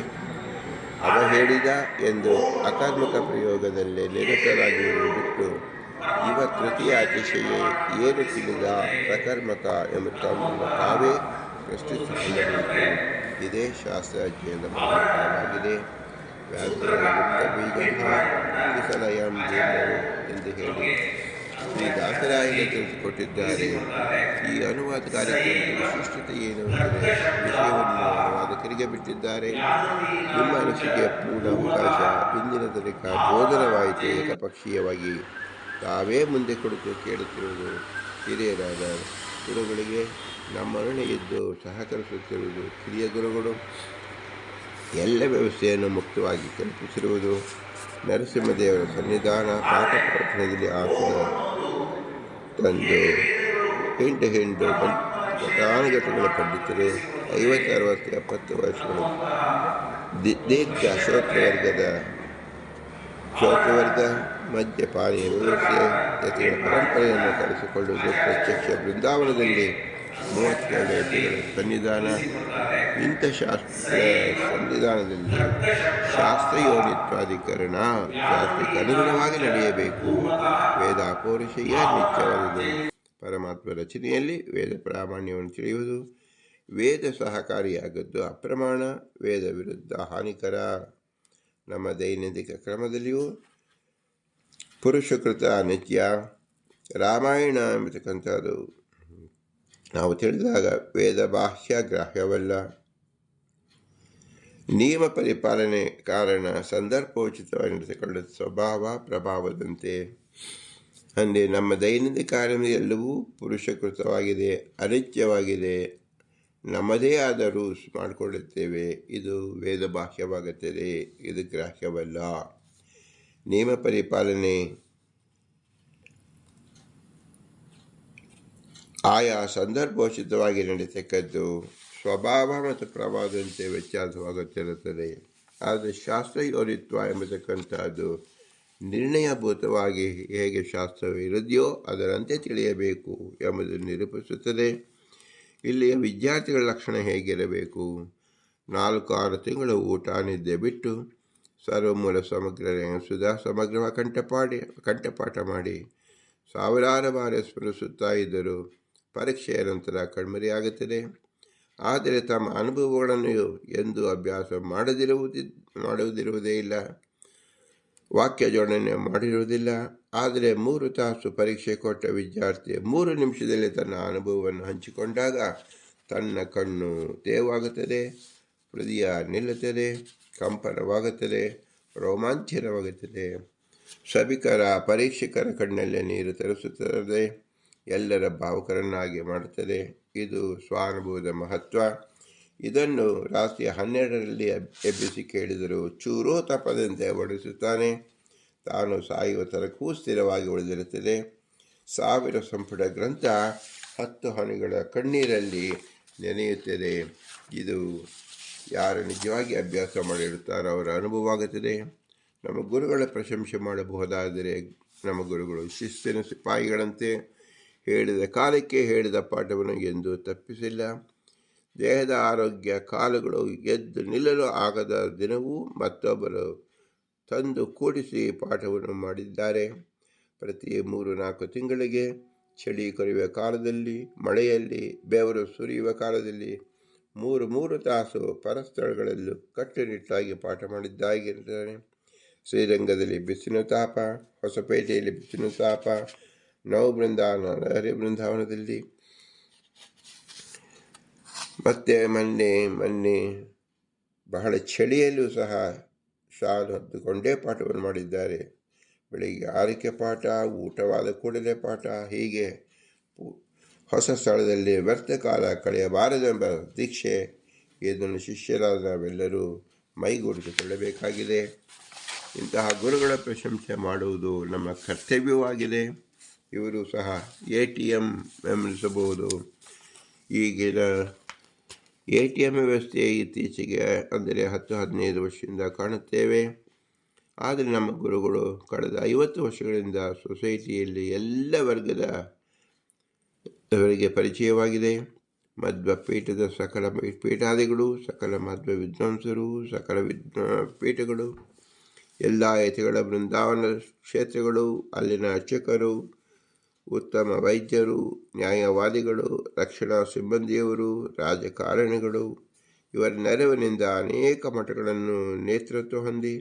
ಅವ ಹೇಳಿದ ಎಂದು ಅಕರ್ಮಕ ಪ್ರಯೋಗದಲ್ಲೇ ನಿರತರಾಗುವುದು ಬಿಟ್ಟು ಇವ ತೃತೀಯ ಅತಿಶಯ ಏನು ತಿಳಿದ ಸಕರ್ಮಕ ಎಂಬ ತಮ್ಮನ್ನು ತಾವೇ ಪ್ರಶ್ನಿಸಿಕೊಳ್ಳಬೇಕು. ಇದೇ ಶಾಸ್ತ್ರ ಅಧ್ಯಯನದ ಮೂಲವಾಗಿದೆ. ವ್ಯಾಸರ ಗುಪ್ತ ಬೀಜ ಕುಸಲಯಂ ದೇವರು ಎಂದು ಹೇಳಿ ಶ್ರೀ ದಾಸರಾಯರು ತಿಳಿಸಿಕೊಟ್ಟಿದ್ದಾರೆ. ಈ ಅನುವಾದ ಕಾರ್ಯಕ್ರಮದ ವಿಶಿಷ್ಟತೆ ಏನು ಎಂದರೆ ವಿಷಯವನ್ನು ಅನುವಾದಕರಿಗೆ ಬಿಟ್ಟಿದ್ದಾರೆ. ನಿಮ್ಮ ಅನಿಸಿಕೆಯ ಪೂರ್ಣ ಅವಕಾಶ. ಇಂದಿನ ತನಕ ಬೋಧನವಾಯಿತು ಏಕಪಕ್ಷೀಯವಾಗಿ. ತಾವೇ ಮುಂದೆ ಕುಳಿತು ಕೇಳುತ್ತಿರುವುದು ಹಿರಿಯರಾದ ಗುರುಗಳಿಗೆ ನಮ್ಮೊಡನೆ ಇದ್ದು ಸಹಕರಿಸುತ್ತಿರುವುದು ಕಿರಿಯ ಗುರುಗಳು. ಎಲ್ಲ ವ್ಯವಸ್ಥೆಯನ್ನು ಮುಕ್ತವಾಗಿ ಕಲ್ಪಿಸಿರುವುದು ನರಸಿಂಹದೇವರ ಸನ್ನಿಧಾನ. ಪಾಠ ಪ್ರವಚನದಲ್ಲಿ ಆಸನ ತಂದು ಹಿಂಡು ಘಟಾನುಘಟಗಳ ಪಂಡಿತರು 50, 60, 70 ವರ್ಷಗಳು ದೀರ್ಘ ಶ್ರೋತೃವರ್ಗ ಮದ್ಯಪಾನೀಯ ವ್ಯವಸ್ಥೆ ಯತಿಗಳ ಪರಂಪರೆಯನ್ನು ಕಲಿಸಿಕೊಳ್ಳುವುದು ಪ್ರತ್ಯಕ್ಷ. ಬೃಂದಾವನದಲ್ಲಿ 32 ಯತಿಗಳ ಸನ್ನಿಧಾನ. ಇಂಥ ಸನ್ನಿಧಾನದಲ್ಲಿ ಶಾಸ್ತ್ರಯೋನಿತ್ವಾಧಿಕರಣ ಶಾಸ್ತ್ರಕ್ಕೆ ಅನುಗುಣವಾಗಿ ನಡೆಯಬೇಕು. ವೇದ ಅಪೌರುಷೇಯ ನಿತ್ಯವಾದುದು. ಪರಮಾತ್ಮ ರಚನೆಯಲ್ಲಿ ವೇದ ಪ್ರಾಮಾಣ್ಯವನ್ನು ತಿಳಿಯುವುದು. ವೇದ ಸಹಕಾರಿಯಾಗದ್ದು ಅಪ್ರಮಾಣ, ವೇದ ವಿರುದ್ಧ ಹಾನಿಕರ. ನಮ್ಮ ದೈನಂದಿನ ಕ್ರಮದಲ್ಲಿಯೂ ಪುರುಷಕೃತ ನಿತ್ಯ, ರಾಮಾಯಣ ಎಂಬತಕ್ಕಂಥದ್ದು ನಾವು ತಿಳಿದಾಗ ವೇದ ಬಾಹ್ಯ ಗ್ರಾಹ್ಯವಲ್ಲ. ನಿಯಮ ಪರಿಪಾಲನೆ ಕಾರಣ ಸಂದರ್ಭೋಚಿತವಾಗಿ ನಡೆಸಿಕೊಳ್ಳುವ ಸ್ವಭಾವ ಪ್ರಭಾವದಂತೆ. ಅಂದರೆ ನಮ್ಮ ದೈನಂದಿನ ಕಾರ್ಯ ಎಲ್ಲವೂ ಪುರುಷಕೃತವಾಗಿದೆ, ಅನಿತ್ಯವಾಗಿದೆ. ನಮ್ಮದೇ ಆದ ರೂಲ್ಸ್ ಮಾಡಿಕೊಳ್ಳುತ್ತೇವೆ. ಇದು ವೇದ ಬಾಹ್ಯವಾಗುತ್ತದೆ, ಇದು ಗ್ರಾಹ್ಯವಲ್ಲ. ನಿಯಮ ಪರಿಪಾಲನೆ ಆಯಾ ಸಂದರ್ಭೋಚಿತವಾಗಿ ನಡೆಸತಕ್ಕದ್ದು. ಸ್ವಭಾವ ಮತ್ತು ಪ್ರಭಾವದಂತೆ ವ್ಯತ್ಯಾಸವಾಗುತ್ತಿರುತ್ತದೆ. ಆದರೆ ಶಾಸ್ತ್ರಯೋನಿತ್ವ ಎಂಬತಕ್ಕಂಥದ್ದು ನಿರ್ಣಯಭೂತವಾಗಿ ಹೇಗೆ ಶಾಸ್ತ್ರವಿರುದೆಯೋ ಅದರಂತೆ ತಿಳಿಯಬೇಕು ಎಂಬುದನ್ನು ನಿರೂಪಿಸುತ್ತದೆ. ಇಲ್ಲಿಯ ವಿದ್ಯಾರ್ಥಿಗಳ ಲಕ್ಷಣ ಹೇಗಿರಬೇಕು? 4-6 ತಿಂಗಳು ಊಟ ನಿದ್ದೆ ಬಿಟ್ಟು ಸರ್ವಮೂಲ ಸಮಗ್ರ ಸುಧಾ ಸಮಗ್ರವಾಗಿ ಕಂಠಪಾಠ ಮಾಡಿ ಸಾವಿರಾರು ಬಾರಿ ಸ್ಮರಿಸುತ್ತಾ ಇದ್ದರು. ಪರೀಕ್ಷೆಯ ನಂತರ ಕಣ್ಮರೆಯಾಗುತ್ತದೆ. ಆದರೆ ತಮ್ಮ ಅನುಭವಗಳನ್ನು ಎಂದು ಅಭ್ಯಾಸ ಮಾಡುವುದಿರುವುದೇ ಇಲ್ಲ, ವಾಕ್ಯ ಜೋಡಣೆ ಮಾಡಿರುವುದಿಲ್ಲ. ಆದರೆ 3 ತಾಸು ಪರೀಕ್ಷೆ ಕೊಟ್ಟ ವಿದ್ಯಾರ್ಥಿ 3 ನಿಮಿಷದಲ್ಲಿ ತನ್ನ ಅನುಭವವನ್ನು ಹಂಚಿಕೊಂಡಾಗ ತನ್ನ ಕಣ್ಣು ತೇವಾಗುತ್ತದೆ, ಹೃದಯ ನಿಲ್ಲುತ್ತದೆ, ಕಂಪನವಾಗುತ್ತದೆ, ರೋಮಾಂಚನವಾಗುತ್ತದೆ. ಸಭಿಕರ ಪರೀಕ್ಷಕರ ಕಣ್ಣಲ್ಲೇ ನೀರು ತರಿಸುತ್ತದೆ, ಎಲ್ಲರ ಭಾವುಕರನ್ನಾಗಿ ಮಾಡುತ್ತದೆ. ಇದು ಸ್ವಾನುಭವದ ಮಹತ್ವ. ಇದನ್ನು ರಾತ್ರಿ 12ರಲ್ಲಿ ಎಬ್ಬಿಸಿ ಕೇಳಿದರೂ ಚೂರೋ ತಪ್ಪದಂತೆ ಒಡಿಸುತ್ತಾನೆ. ತಾನು ಸಾಯುವ ತನಕೂ ಸ್ಥಿರವಾಗಿ ಉಳಿದಿರುತ್ತದೆ. 1000 ಸಂಪುಟ ಗ್ರಂಥ 10 ಹನಿಗಳ ಕಣ್ಣೀರಲ್ಲಿ ನೆನೆಯುತ್ತದೆ. ಇದು ಯಾರು ನಿಜವಾಗಿ ಅಭ್ಯಾಸ ಮಾಡಿರುತ್ತಾರೋ ಅವರ ಅನುಭವವಾಗುತ್ತದೆ. ನಮ್ಮ ಗುರುಗಳ ಪ್ರಶಂಸೆ ಮಾಡಬಹುದಾದರೆ ನಮ್ಮ ಗುರುಗಳು ಶಿಸ್ತಿನ ಸಿಪಾಯಿಗಳಂತೆ ಹೇಳಿದ ಕಾಲಕ್ಕೆ ಹೇಳಿದ ಪಾಠವನ್ನು ಎಂದೂ ತಪ್ಪಿಸಿಲ್ಲ. ದೇಹದ ಆರೋಗ್ಯ, ಕಾಲುಗಳು ಎದ್ದು ನಿಲ್ಲಲು ಆಗದ ದಿನವೂ ಮತ್ತೊಬ್ಬರು ತಂದು ಕೂಡಿಸಿ ಪಾಠವನ್ನು ಮಾಡಿದ್ದಾರೆ. ಪ್ರತಿ 3-4 ತಿಂಗಳಿಗೆ, ಚಳಿ ಕೊರೆಯುವ ಕಾಲದಲ್ಲಿ, ಮಳೆಯಲ್ಲಿ, ಬೆವರು ಸುರಿಯುವ ಕಾಲದಲ್ಲಿ 3 ತಾಸು ಪರಸ್ಥಳಗಳಲ್ಲೂ ಕಟ್ಟುನಿಟ್ಟಾಗಿ ಪಾಠ ಮಾಡಿದ್ದಾಗಿರುತ್ತಾರೆ. ಶ್ರೀರಂಗದಲ್ಲಿ ಬಿಸಿಲು ತಾಪ, ಹೊಸಪೇಟೆಯಲ್ಲಿ ಬಿಸಿಲು ತಾಪ, ಲಹರಿ ಬೃಂದಾವನದಲ್ಲಿ ಮತ್ತೆ ಮೊನ್ನೆ ಬಹಳ ಚಳಿಯಲ್ಲೂ ಸಹ ಶಾಲು ಹೊತ್ತುಕೊಂಡೇ ಪಾಠವನ್ನು ಮಾಡಿದ್ದಾರೆ. ಬೆಳಿಗ್ಗೆ 6ಕ್ಕೆ ಪಾಠ, ಊಟವಾದ ಕೂಡಲೇ ಪಾಠ. ಹೀಗೆ ಹೊಸ ಸ್ಥಳದಲ್ಲಿ ವ್ಯರ್ಥ ಕಾಲ ಕಳೆಯಬಾರದೆಂಬ ದೀಕ್ಷೆ. ಇದನ್ನು ಶಿಷ್ಯರಾದ ನಾವೆಲ್ಲರೂ ಮೈಗೂಡಿಸಿಕೊಳ್ಳಬೇಕಾಗಿದೆ. ಇಂತಹ ಗುರುಗಳ ಪ್ರಶಂಸೆ ಮಾಡುವುದು ನಮ್ಮ ಕರ್ತವ್ಯವಾಗಿದೆ. ಇವರು ಸಹ ATM ಬೆಂಬಲಿಸಬಹುದು. ಈಗಿನ ATM ವ್ಯವಸ್ಥೆ ಇತ್ತೀಚೆಗೆ ಅಂದರೆ 10-15 ವರ್ಷದಿಂದ ಕಾಣುತ್ತೇವೆ. ಆದರೆ ನಮ್ಮ ಗುರುಗಳು ಕಳೆದ 50 ವರ್ಷಗಳಿಂದ ಸೊಸೈಟಿಯಲ್ಲಿ ಎಲ್ಲ ವರ್ಗದವರಿಗೆ ಪರಿಚಯವಾಗಿದೆ. ಮಧ್ವ ಪೀಠದ ಸಕಲ ಪೀಠಾದಿಗಳು, ಸಕಲ ಮಧ್ವ ವಿದ್ವಾಂಸರು, ಸಕಲ ಪೀಠಗಳು, ಎಲ್ಲ ಯತಿಗಳ ಬೃಂದಾವನ ಕ್ಷೇತ್ರಗಳು, ಅಲ್ಲಿನ ಅರ್ಚಕರು, ಉತ್ತಮ ವೈದ್ಯರು, ನ್ಯಾಯವಾದಿಗಳು, ರಕ್ಷಣಾ ಸಿಬ್ಬಂದಿಯವರು, ರಾಜಕಾರಣಿಗಳು, ಇವರ ನೆರವಿನಿಂದ ಅನೇಕ ಮಠಗಳನ್ನು ನೇತೃತ್ವ ಹೊಂದಿ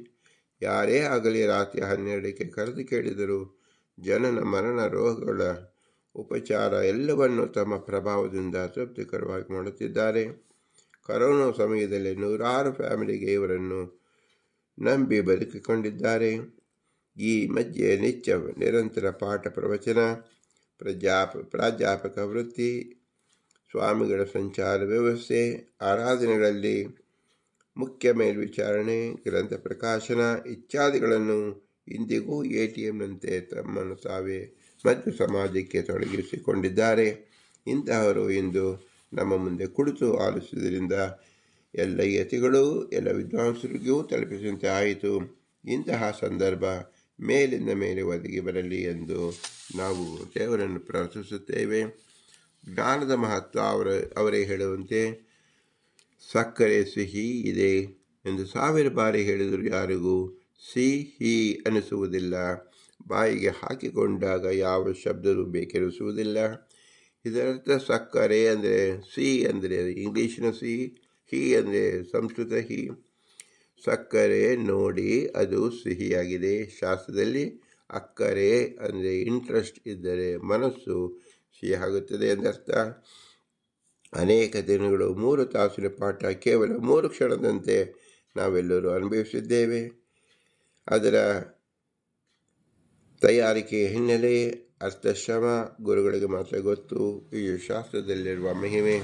ಯಾರೇ ಆಗಲಿ ರಾತ್ರಿ 12ಕ್ಕೆ ಕರೆದು ಕೇಳಿದರು ಜನನ ಮರಣ ರೋಗಗಳ ಉಪಚಾರ ಎಲ್ಲವನ್ನು ತಮ್ಮ ಪ್ರಭಾವದಿಂದ ತೃಪ್ತಿಕರವಾಗಿ ಮಾಡುತ್ತಿದ್ದಾರೆ. ಕರೋನಾ ಸಮಯದಲ್ಲಿ 100 ಫ್ಯಾಮಿಲಿಗೆ ಇವರನ್ನು ನಂಬಿ ಬದುಕಿಕೊಂಡಿದ್ದಾರೆ. ಈ ಮಧ್ಯೆ ನಿರಂತರ ಪಾಠ ಪ್ರವಚನ, ಪ್ರಾಧ್ಯಾಪಕ ವೃತ್ತಿ, ಸ್ವಾಮಿಗಳ ಸಂಚಾರ ವ್ಯವಸ್ಥೆ, ಆರಾಧನೆಗಳಲ್ಲಿ ಮುಖ್ಯ ಮೇಲ್ವಿಚಾರಣೆ, ಗ್ರಂಥ ಪ್ರಕಾಶನ ಇತ್ಯಾದಿಗಳನ್ನು ಇಂದಿಗೂ ATMನಂತೆ ತಮ್ಮನ್ನು ತಾವೇ ಮತ್ತು ಸಮಾಜಕ್ಕೆ ತೊಡಗಿಸಿಕೊಂಡಿದ್ದಾರೆ. ಇಂತಹವರು ಇಂದು ನಮ್ಮ ಮುಂದೆ ಕುಳಿತು ಆಲಿಸುವುದರಿಂದ ಎಲ್ಲ ಯತಿಗಳು, ಎಲ್ಲ ವಿದ್ವಾಂಸರಿಗೂ ತಲುಪಿಸುವಂತೆ ಆಯಿತು. ಇಂತಹ ಸಂದರ್ಭ ಮೇಲಿಂದ ಮೇಲೆ ಒದಗಿ ಬರಲಿ ಎಂದು ನಾವು ದೇವರನ್ನು ಪ್ರಾರ್ಥಿಸುತ್ತೇವೆ. ಜ್ಞಾನದ ಮಹತ್ವ ಅವರೇ ಹೇಳುವಂತೆ ಸಕ್ಕರೆ ಸಿಹಿ ಇದೆ ಎಂದು 1000 ಬಾರಿ ಹೇಳಿದರೂ ಯಾರಿಗೂ ಸಿಹಿ ಅನಿಸುವುದಿಲ್ಲ. ಬಾಯಿಗೆ ಹಾಕಿಕೊಂಡಾಗ ಯಾವ ಶಬ್ದವೂ ಬೇಕೆನಿಸುವುದಿಲ್ಲ. ಇದರರ್ಥ ಸಕ್ಕರೆ ಅಂದರೆ ಸಿ ಅಂದರೆ ಇಂಗ್ಲೀಷಿನ ಸಿ, ಹಿ ಅಂದರೆ ಸಂಸ್ಕೃತ ಹಿ. ಸಕ್ಕರೆ ನೋಡಿ ಅದು ಸಿಹಿಯಾಗಿದೆ. ಶಾಸ್ತ್ರದಲ್ಲಿ ಅಕ್ಕರೆ ಅಂದರೆ ಇಂಟ್ರೆಸ್ಟ್ ಇದ್ದರೆ ಮನಸ್ಸು ಸಿಹಿಯಾಗುತ್ತದೆ ಎಂದರ್ಥ. ಅನೇಕ ದಿನಗಳು 3 ತಾಸಿನ ಪಾಠ ಕೇವಲ 3 ಕ್ಷಣದಂತೆ ನಾವೆಲ್ಲರೂ ಅನುಭವಿಸಿದ್ದೇವೆ. ಅದರ ತಯಾರಿಕೆಯ ಹಿನ್ನೆಲೆ, ಅರ್ಥಶ್ರಮ ಗುರುಗಳಿಗೆ ಮಾತ್ರ ಗೊತ್ತು. ಇದು ಶಾಸ್ತ್ರದಲ್ಲಿರುವ ಮಹಿಮೆ.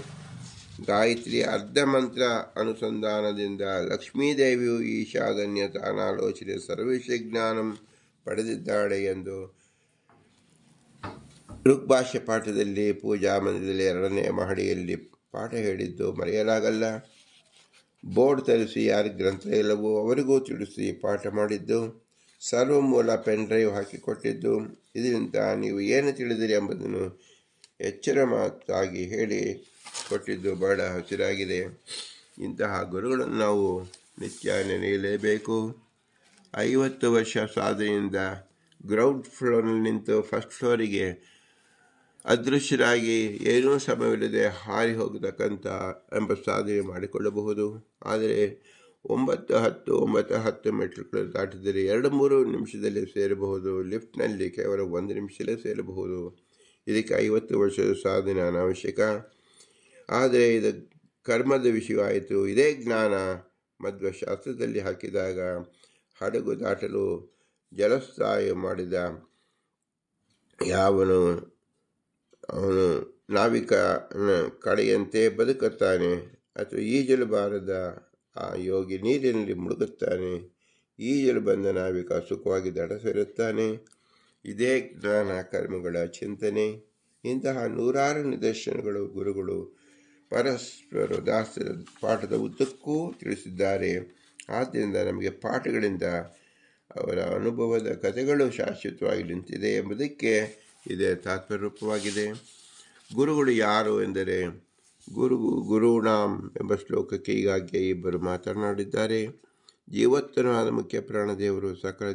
ಗಾಯತ್ರಿ ಅರ್ಧ ಮಂತ್ರ ಅನುಸಂಧಾನದಿಂದ ಲಕ್ಷ್ಮೀದೇವಿಯು ಈಶಾಗನ್ಯ ತಾನಾಲೋಚನೆ ಸರ್ವೇಶ ಜ್ಞಾನಂ ಪಡೆದಿದ್ದಾಳೆ ಎಂದು ಋಗ್ಭಾಷ್ಯ ಪಾಠದಲ್ಲಿ ಪೂಜಾ ಮಂದಿರದಲ್ಲಿ 2ನೇ ಮಹಡಿಯಲ್ಲಿ ಪಾಠ ಹೇಳಿದ್ದು ಮರೆಯಲಾಗಲ್ಲ. ಬೋರ್ಡ್ ತರಿಸಿ ಯಾರ ಗ್ರಂಥ ಇಲ್ಲವೋ ಅವರಿಗೂ ತಿಳಿಸಿ ಪಾಠ ಮಾಡಿದ್ದು, ಸರ್ವಮೂಲ ಪೆನ್ಡ್ರೈವ್ ಹಾಕಿಕೊಟ್ಟಿದ್ದು, ಇದರಿಂದ ನೀವು ಏನು ತಿಳಿದಿರಿ ಎಂಬುದನ್ನು ಎಚ್ಚರ ಮಾತಾಗಿ ಹೇಳಿ ಕೊಟ್ಟಿದ್ದು ಬಹಳ ಹಸಿರಾಗಿದೆ. ಇಂತಹ ಗುರುಗಳನ್ನು ನಾವು ನಿತ್ಯ ನೆನೆಯಲೇಬೇಕು. 50 ವರ್ಷ ಸಾಧನೆಯಿಂದ ಗ್ರೌಂಡ್ ಫ್ಲೋರ್ನಲ್ಲಿ ನಿಂತು ಫಸ್ಟ್ ಫ್ಲೋರಿಗೆ ಅದೃಶ್ಯರಾಗಿ ಏನೂ ಸಮಯವಿಲ್ಲದೆ ಹಾರಿ ಹೋಗತಕ್ಕಂಥ ಎಂಬ ಸಾಧನೆ ಮಾಡಿಕೊಳ್ಳಬಹುದು. ಆದರೆ 9-10 ಮೆಟ್ಲುಗಳು ದಾಟಿದರೆ 2-3 ನಿಮಿಷದಲ್ಲಿ ಸೇರಬಹುದು. ಲಿಫ್ಟ್ನಲ್ಲಿ ಕೇವಲ 1 ನಿಮಿಷದಲ್ಲೇ ಸೇರಬಹುದು. ಇದಕ್ಕೆ 50 ವರ್ಷದ ಸಾಧನೆ ಅನಾವಶ್ಯಕ. ಆದರೆ ಇದು ಕರ್ಮದ ವಿಷಯವಾಯಿತು. ಇದೇ ಜ್ಞಾನ ಮಧ್ವಶಾಸ್ತ್ರದಲ್ಲಿ ಹಾಕಿದಾಗ ಹಡಗು ದಾಟಲು ಜಲಸ್ಥಾಯ ಮಾಡಿದ ಅವನು ನಾವಿಕ ಕಡೆಯಂತೆ ಬದುಕುತ್ತಾನೆ, ಅಥವಾ ಈಜಲು ಬಾರದ ಆ ಯೋಗಿ ನೀರಿನಲ್ಲಿ ಮುಳುಗುತ್ತಾನೆ. ಈಜಲು ಬಂದ ನಾವಿಕ ಸುಖವಾಗಿ ದಡ ಸೇರುತ್ತಾನೆ. ಇದೇ ಜ್ಞಾನ ಕರ್ಮಗಳ ಚಿಂತನೆ. ಇಂತಹ ನೂರಾರು ನಿದರ್ಶನಗಳು ಗುರುಗಳು ಪರಸ್ಪರ ದಾಸರ ಪಾಠದ ಉದ್ದಕ್ಕೂ ತಿಳಿಸಿದ್ದಾರೆ. ಆದ್ದರಿಂದ ನಮಗೆ ಪಾಠಗಳಿಂದ ಅವರ ಅನುಭವದ ಕಥೆಗಳು ಶಾಶ್ವತವಾಗಿ ನಿಂತಿದೆ ಎಂಬುದಕ್ಕೆ ಇದೇ ತಾತ್ಪರ್ಯರೂಪವಾಗಿದೆ. ಗುರುಗಳು ಯಾರು ಎಂದರೆ, ಗುರುಣಾಂ ಎಂಬ ಶ್ಲೋಕಕ್ಕೆ ಈಗಾಗಲೇ ಇಬ್ಬರು ಮಾತನಾಡಿದ್ದಾರೆ. ಜೀವೋತ್ತರವಾದ ಮುಖ್ಯ ಪ್ರಾಣದೇವರು ಸಕಲ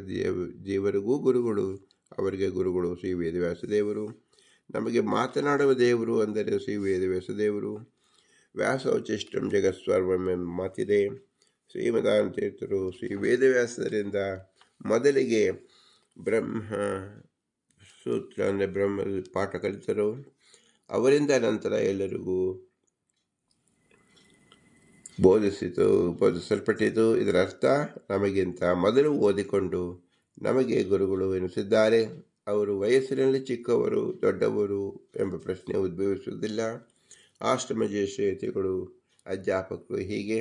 ದೇವರಿಗೂ ಗುರುಗಳು. ಅವರಿಗೆ ಗುರುಗಳು ಶ್ರೀ ವೇದವ್ಯಾಸ ದೇವರು. ನಮಗೆ ಮಾತನಾಡುವ ದೇವರು ಅಂದರೆ ಶ್ರೀ ವೇದವ್ಯಾಸ ದೇವರು. ವ್ಯಾಸೋಚಿಷ್ಟಂ ಜಗತ್ಸರ್ವಂ ಎಂಬ ಮಾತಿದೆ. ಶ್ರೀಮದಾನ ತೀರ್ಥರು ಶ್ರೀ ವೇದವ್ಯಾಸರಿಂದ ಮೊದಲಿಗೆ ಬ್ರಹ್ಮ ಸೂತ್ರ ಅಂದರೆ ಬ್ರಹ್ಮ ಪಾಠ ಕಲಿತರು. ಅವರಿಂದ ನಂತರ ಎಲ್ಲರಿಗೂ ಬೋಧಿಸಲ್ಪಟ್ಟಿತು. ಇದರ ಅರ್ಥ ನಮಗಿಂತ ಮೊದಲು ಓದಿಕೊಂಡು ನಮಗೆ ಗುರುಗಳು ಎನಿಸಿದ್ದಾರೆ. ಅವರು ವಯಸ್ಸಿನಲ್ಲಿ ಚಿಕ್ಕವರು ದೊಡ್ಡವರು ಎಂಬ ಪ್ರಶ್ನೆ ಉದ್ಭವಿಸುವುದಿಲ್ಲ. ಆಶ್ರಮ ಜ್ಯೇಷ್ಠಗಳು ಅಧ್ಯಾಪಕರು ಹೀಗೆ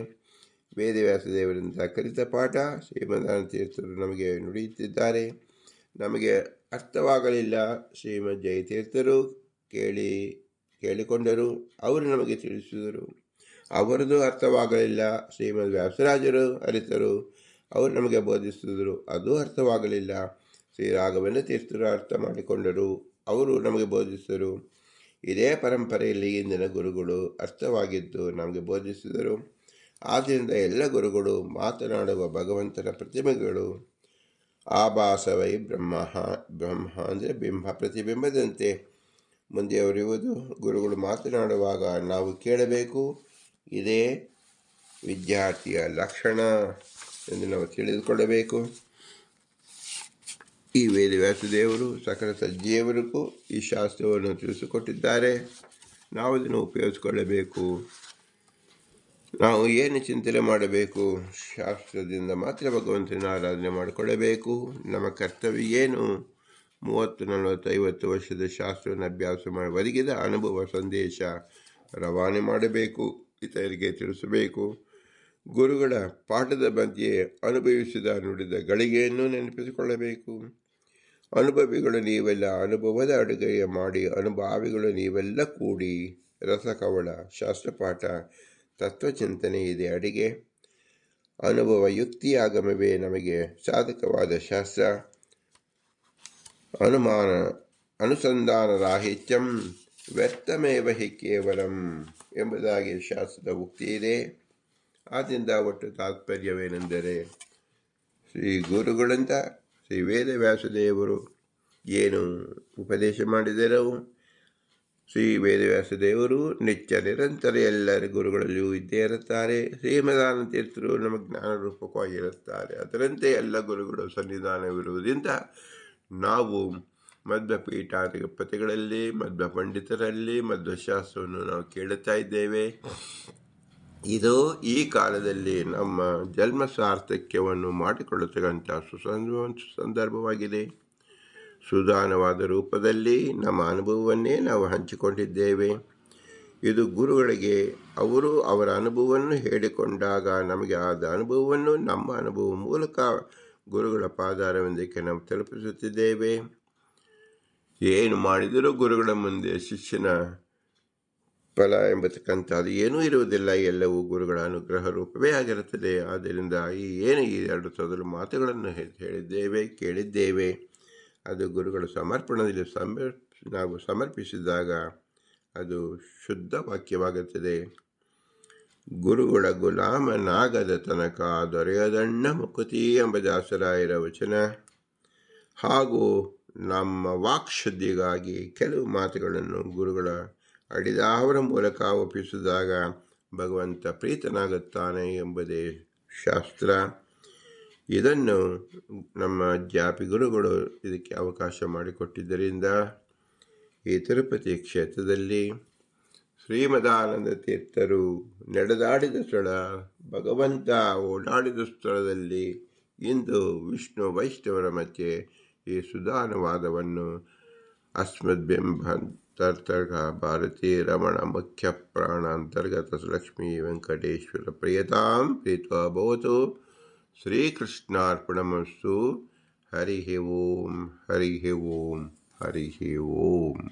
ವೇದವ್ಯಾಸ ದೇವರಿಂದ ಕಲಿತ ಪಾಠ ಶ್ರೀಮದಾನ ತೀರ್ಥರು ನಮಗೆ ನುಡಿಯುತ್ತಿದ್ದಾರೆ. ನಮಗೆ ಅರ್ಥವಾಗಲಿಲ್ಲ. ಶ್ರೀಮದ್ ಜಯತೀರ್ಥರು ಕೇಳಿಕೊಂಡರು, ಅವರು ನಮಗೆ ತಿಳಿಸಿದರು. ಅವರದು ಅರ್ಥವಾಗಲಿಲ್ಲ. ಶ್ರೀಮದ್ ವ್ಯಾಸರಾಜರು ಅರಿತರು, ಅವರು ನಮಗೆ ಬೋಧಿಸಿದರು, ಅದು ಅರ್ಥವಾಗಲಿಲ್ಲ. ಶ್ರೀ ರಾಘವೇಂದ್ರ ತೀರ್ಥರು ಅರ್ಥ ಮಾಡಿಕೊಂಡರು, ಅವರು ನಮಗೆ ಬೋಧಿಸಿದರು. ಇದೇ ಪರಂಪರೆಯಲ್ಲಿ ಇಂದಿನ ಗುರುಗಳು ಅರ್ಥವಾಗಿದ್ದು ನಮಗೆ ಬೋಧಿಸಿದರು. ಆದ್ದರಿಂದ ಎಲ್ಲ ಗುರುಗಳು ಮಾತನಾಡುವ ಭಗವಂತನ ಪ್ರತಿಮೆಗಳು. ಆಭಾಸವೈ ಬ್ರಹ್ಮ ಅಂದರೆ ಬಿಂಬ ಪ್ರತಿಬಿಂಬದಂತೆ ಮುಂದೆಯವರಿರುವುದು. ಗುರುಗಳು ಮಾತನಾಡುವಾಗ ನಾವು ಕೇಳಬೇಕು. ಇದೇ ವಿದ್ಯಾರ್ಥಿಯ ಲಕ್ಷಣ ಎಂದು ನಾವು ತಿಳಿದುಕೊಳ್ಳಬೇಕು. ಈ ವೇದವ್ಯಾಸದೇವರು ಸಕಲ ಸಜ್ಜೀವರಿಗೂ ಈ ಶಾಸ್ತ್ರವನ್ನು ತಿಳಿಸಿಕೊಟ್ಟಿದ್ದಾರೆ. ನಾವು ಇದನ್ನು ಉಪಯೋಗಿಸಿಕೊಳ್ಳಬೇಕು. ನಾವು ಏನು ಚಿಂತನೆ ಮಾಡಬೇಕು? ಶಾಸ್ತ್ರದಿಂದ ಮಾತ್ರ ಭಗವಂತನ ಆರಾಧನೆ ಮಾಡಿಕೊಳ್ಳಬೇಕು. ನಮ್ಮ ಕರ್ತವ್ಯ ಏನು? 30, 40, 50 ವರ್ಷದ ಶಾಸ್ತ್ರವನ್ನು ಅಭ್ಯಾಸ ಮಾಡಿ ಒದಗಿದ ಅನುಭವ ಸಂದೇಶ ರವಾನೆ ಮಾಡಬೇಕು, ಇತರರಿಗೆ ತಿಳಿಸಬೇಕು. ಗುರುಗಳ ಪಾಠದ ಮಧ್ಯೆ ಅನುಭವಿಸಿದ ನುಡಿದ ಗಳಿಗೆಯನ್ನು ನೆನಪಿಸಿಕೊಳ್ಳಬೇಕು. ಅನುಭವಿಗಳು ನೀವೆಲ್ಲ ಅನುಭವದ ಅಡುಗೆಯ ಮಾಡಿ, ಅನುಭಾವಿಗಳು ನೀವೆಲ್ಲ ಕೂಡಿ ರಸಕವಳ ಶಾಸ್ತ್ರಪಾಠ ತತ್ವಚಿಂತನೆ ಇದೆ ಅಡಿಗೆ. ಅನುಭವ ಯುಕ್ತಿಯಾಗಮವೇ ನಮಗೆ ಸಾಧಕವಾದ ಶಾಸ್ತ್ರ. ಅನುಸಂಧಾನ ರಾಹಿತ್ಯಂ ವ್ಯರ್ಥಮೇವ ಹಿ ಕೇವಲಂ ಎಂಬುದಾಗಿ ಶಾಸ್ತ್ರದ ಉಕ್ತಿ ಇದೆ. ಆದ್ದರಿಂದ ಒಟ್ಟು ತಾತ್ಪರ್ಯವೇನೆಂದರೆ, ಶ್ರೀ ಗುರುಗಳಿಂದ ಶ್ರೀ ವೇದವ್ಯಾಸದೇವರು ಏನು ಉಪದೇಶ ಮಾಡಿದರೋ, ಶ್ರೀ ವೇದವ್ಯಾಸದೇವರು ನಿತ್ಯ ನಿರಂತರ ಎಲ್ಲರ ಗುರುಗಳಲ್ಲಿಯೂ ಇದ್ದೇ ಇರುತ್ತಾರೆ. ಶ್ರೀಮದಾನ ತೀರ್ಥರು ನಮ್ಮ ಜ್ಞಾನ ರೂಪಕವಾಗಿರುತ್ತಾರೆ. ಅದರಂತೆ ಎಲ್ಲ ಗುರುಗಳು ಸನ್ನಿಧಾನವಿರುವುದರಿಂದ ನಾವು ಮಧ್ವ ಪೀಠಾಧಿಪತಿಗಳಲ್ಲಿ, ಮಧ್ವ ಪಂಡಿತರಲ್ಲಿ ಮಧ್ವಶಾಸ್ತ್ರವನ್ನು ನಾವು ಕೇಳುತ್ತಾ ಇದ್ದೇವೆ. ಇದು ಈ ಕಾಲದಲ್ಲಿ ನಮ್ಮ ಜನ್ಮ ಸಾರ್ಥಕ್ಯವನ್ನು ಮಾಡಿಕೊಳ್ಳತಕ್ಕಂಥ ಸಂದರ್ಭವಾಗಿದೆ. ಸುಧಾನವಾದ ರೂಪದಲ್ಲಿ ನಮ್ಮ ಅನುಭವವನ್ನೇ ನಾವು ಹಂಚಿಕೊಂಡಿದ್ದೇವೆ. ಇದು ಗುರುಗಳಿಗೆ ಅವರು ಅವರ ಅನುಭವವನ್ನು ಹೇಳಿಕೊಂಡಾಗ ನಮಗೆ ಆದ ಅನುಭವವನ್ನು ನಮ್ಮ ಅನುಭವ ಮೂಲಕ ಗುರುಗಳ ಪಾದಾರವಿಂದಕ್ಕೆ ನಾವು ತಲುಪಿಸುತ್ತಿದ್ದೇವೆ. ಏನು ಮಾಡಿದರೂ ಗುರುಗಳ ಮುಂದೆ ಶಿಷ್ಯನ ಫಲ ಎಂಬತಕ್ಕಂಥದ್ದು ಏನೂ ಇರುವುದಿಲ್ಲ. ಎಲ್ಲವೂ ಗುರುಗಳ ಅನುಗ್ರಹ ರೂಪವೇ ಆಗಿರುತ್ತದೆ. ಆದ್ದರಿಂದ ಈ 2 ತೊದಲು ಮಾತುಗಳನ್ನು ಕೇಳಿದ್ದೇವೆ, ಅದು ಗುರುಗಳ ಸಮರ್ಪಣದಲ್ಲಿ ನಾವು ಸಮರ್ಪಿಸಿದಾಗ ಅದು ಶುದ್ಧ ವಾಕ್ಯವಾಗುತ್ತದೆ. ಗುರುಗಳ ಗುಲಾಮನಾಗದ ತನಕ ದೊರೆಯದಣ್ಣ ಮುಕುತಿ ಎಂಬ ದಾಸರಾಯರ ವಚನ. ಹಾಗೂ ನಮ್ಮ ವಾಕ್ಶುದ್ಧಿಗಾಗಿ ಕೆಲವು ಮಾತುಗಳನ್ನು ಗುರುಗಳ ಅಡಿದಾವರ ಮೂಲಕ ಒಪ್ಪಿಸಿದಾಗ ಭಗವಂತ ಪ್ರೀತನಾಗುತ್ತಾನೆ ಎಂಬುದೇ ಶಾಸ್ತ್ರ. ಇದನ್ನು ನಮ್ಮ ಜಾಪಿ ಗುರುಗಳು ಇದಕ್ಕೆ ಅವಕಾಶ ಮಾಡಿಕೊಟ್ಟಿದ್ದರಿಂದ ಈ ತಿರುಪತಿ ಕ್ಷೇತ್ರದಲ್ಲಿ ಶ್ರೀಮದಾನಂದ ತೀರ್ಥರು ನಡೆದಾಡಿದ ಸ್ಥಳ, ಭಗವಂತ ಓಡಾಡಿದ ಸ್ಥಳದಲ್ಲಿ ಇಂದು ವಿಷ್ಣು ವೈಷ್ಣವರ ಮಧ್ಯೆ ಈ ಸುಧಾನುವಾದವನ್ನು ಅಸ್ಮದ್ಬಿಂಬಾಂತರ್ಗತ ಭಾರತೀ ರಮಣ ಮುಖ್ಯ ಪ್ರಾಣಾಂತರ್ಗತ ಲಕ್ಷ್ಮೀ ವೆಂಕಟೇಶ್ವರ ಪ್ರಿಯತಾಂ ಪ್ರೀತ್ವಾ ಭವತು. ಶ್ರೀಕೃಷ್ಣಾರ್ಪಣಮಸ್ತು. ಹರಿ ಓಂ, ಹರಿ ಓಂ, ಹರಿ ಓಂ.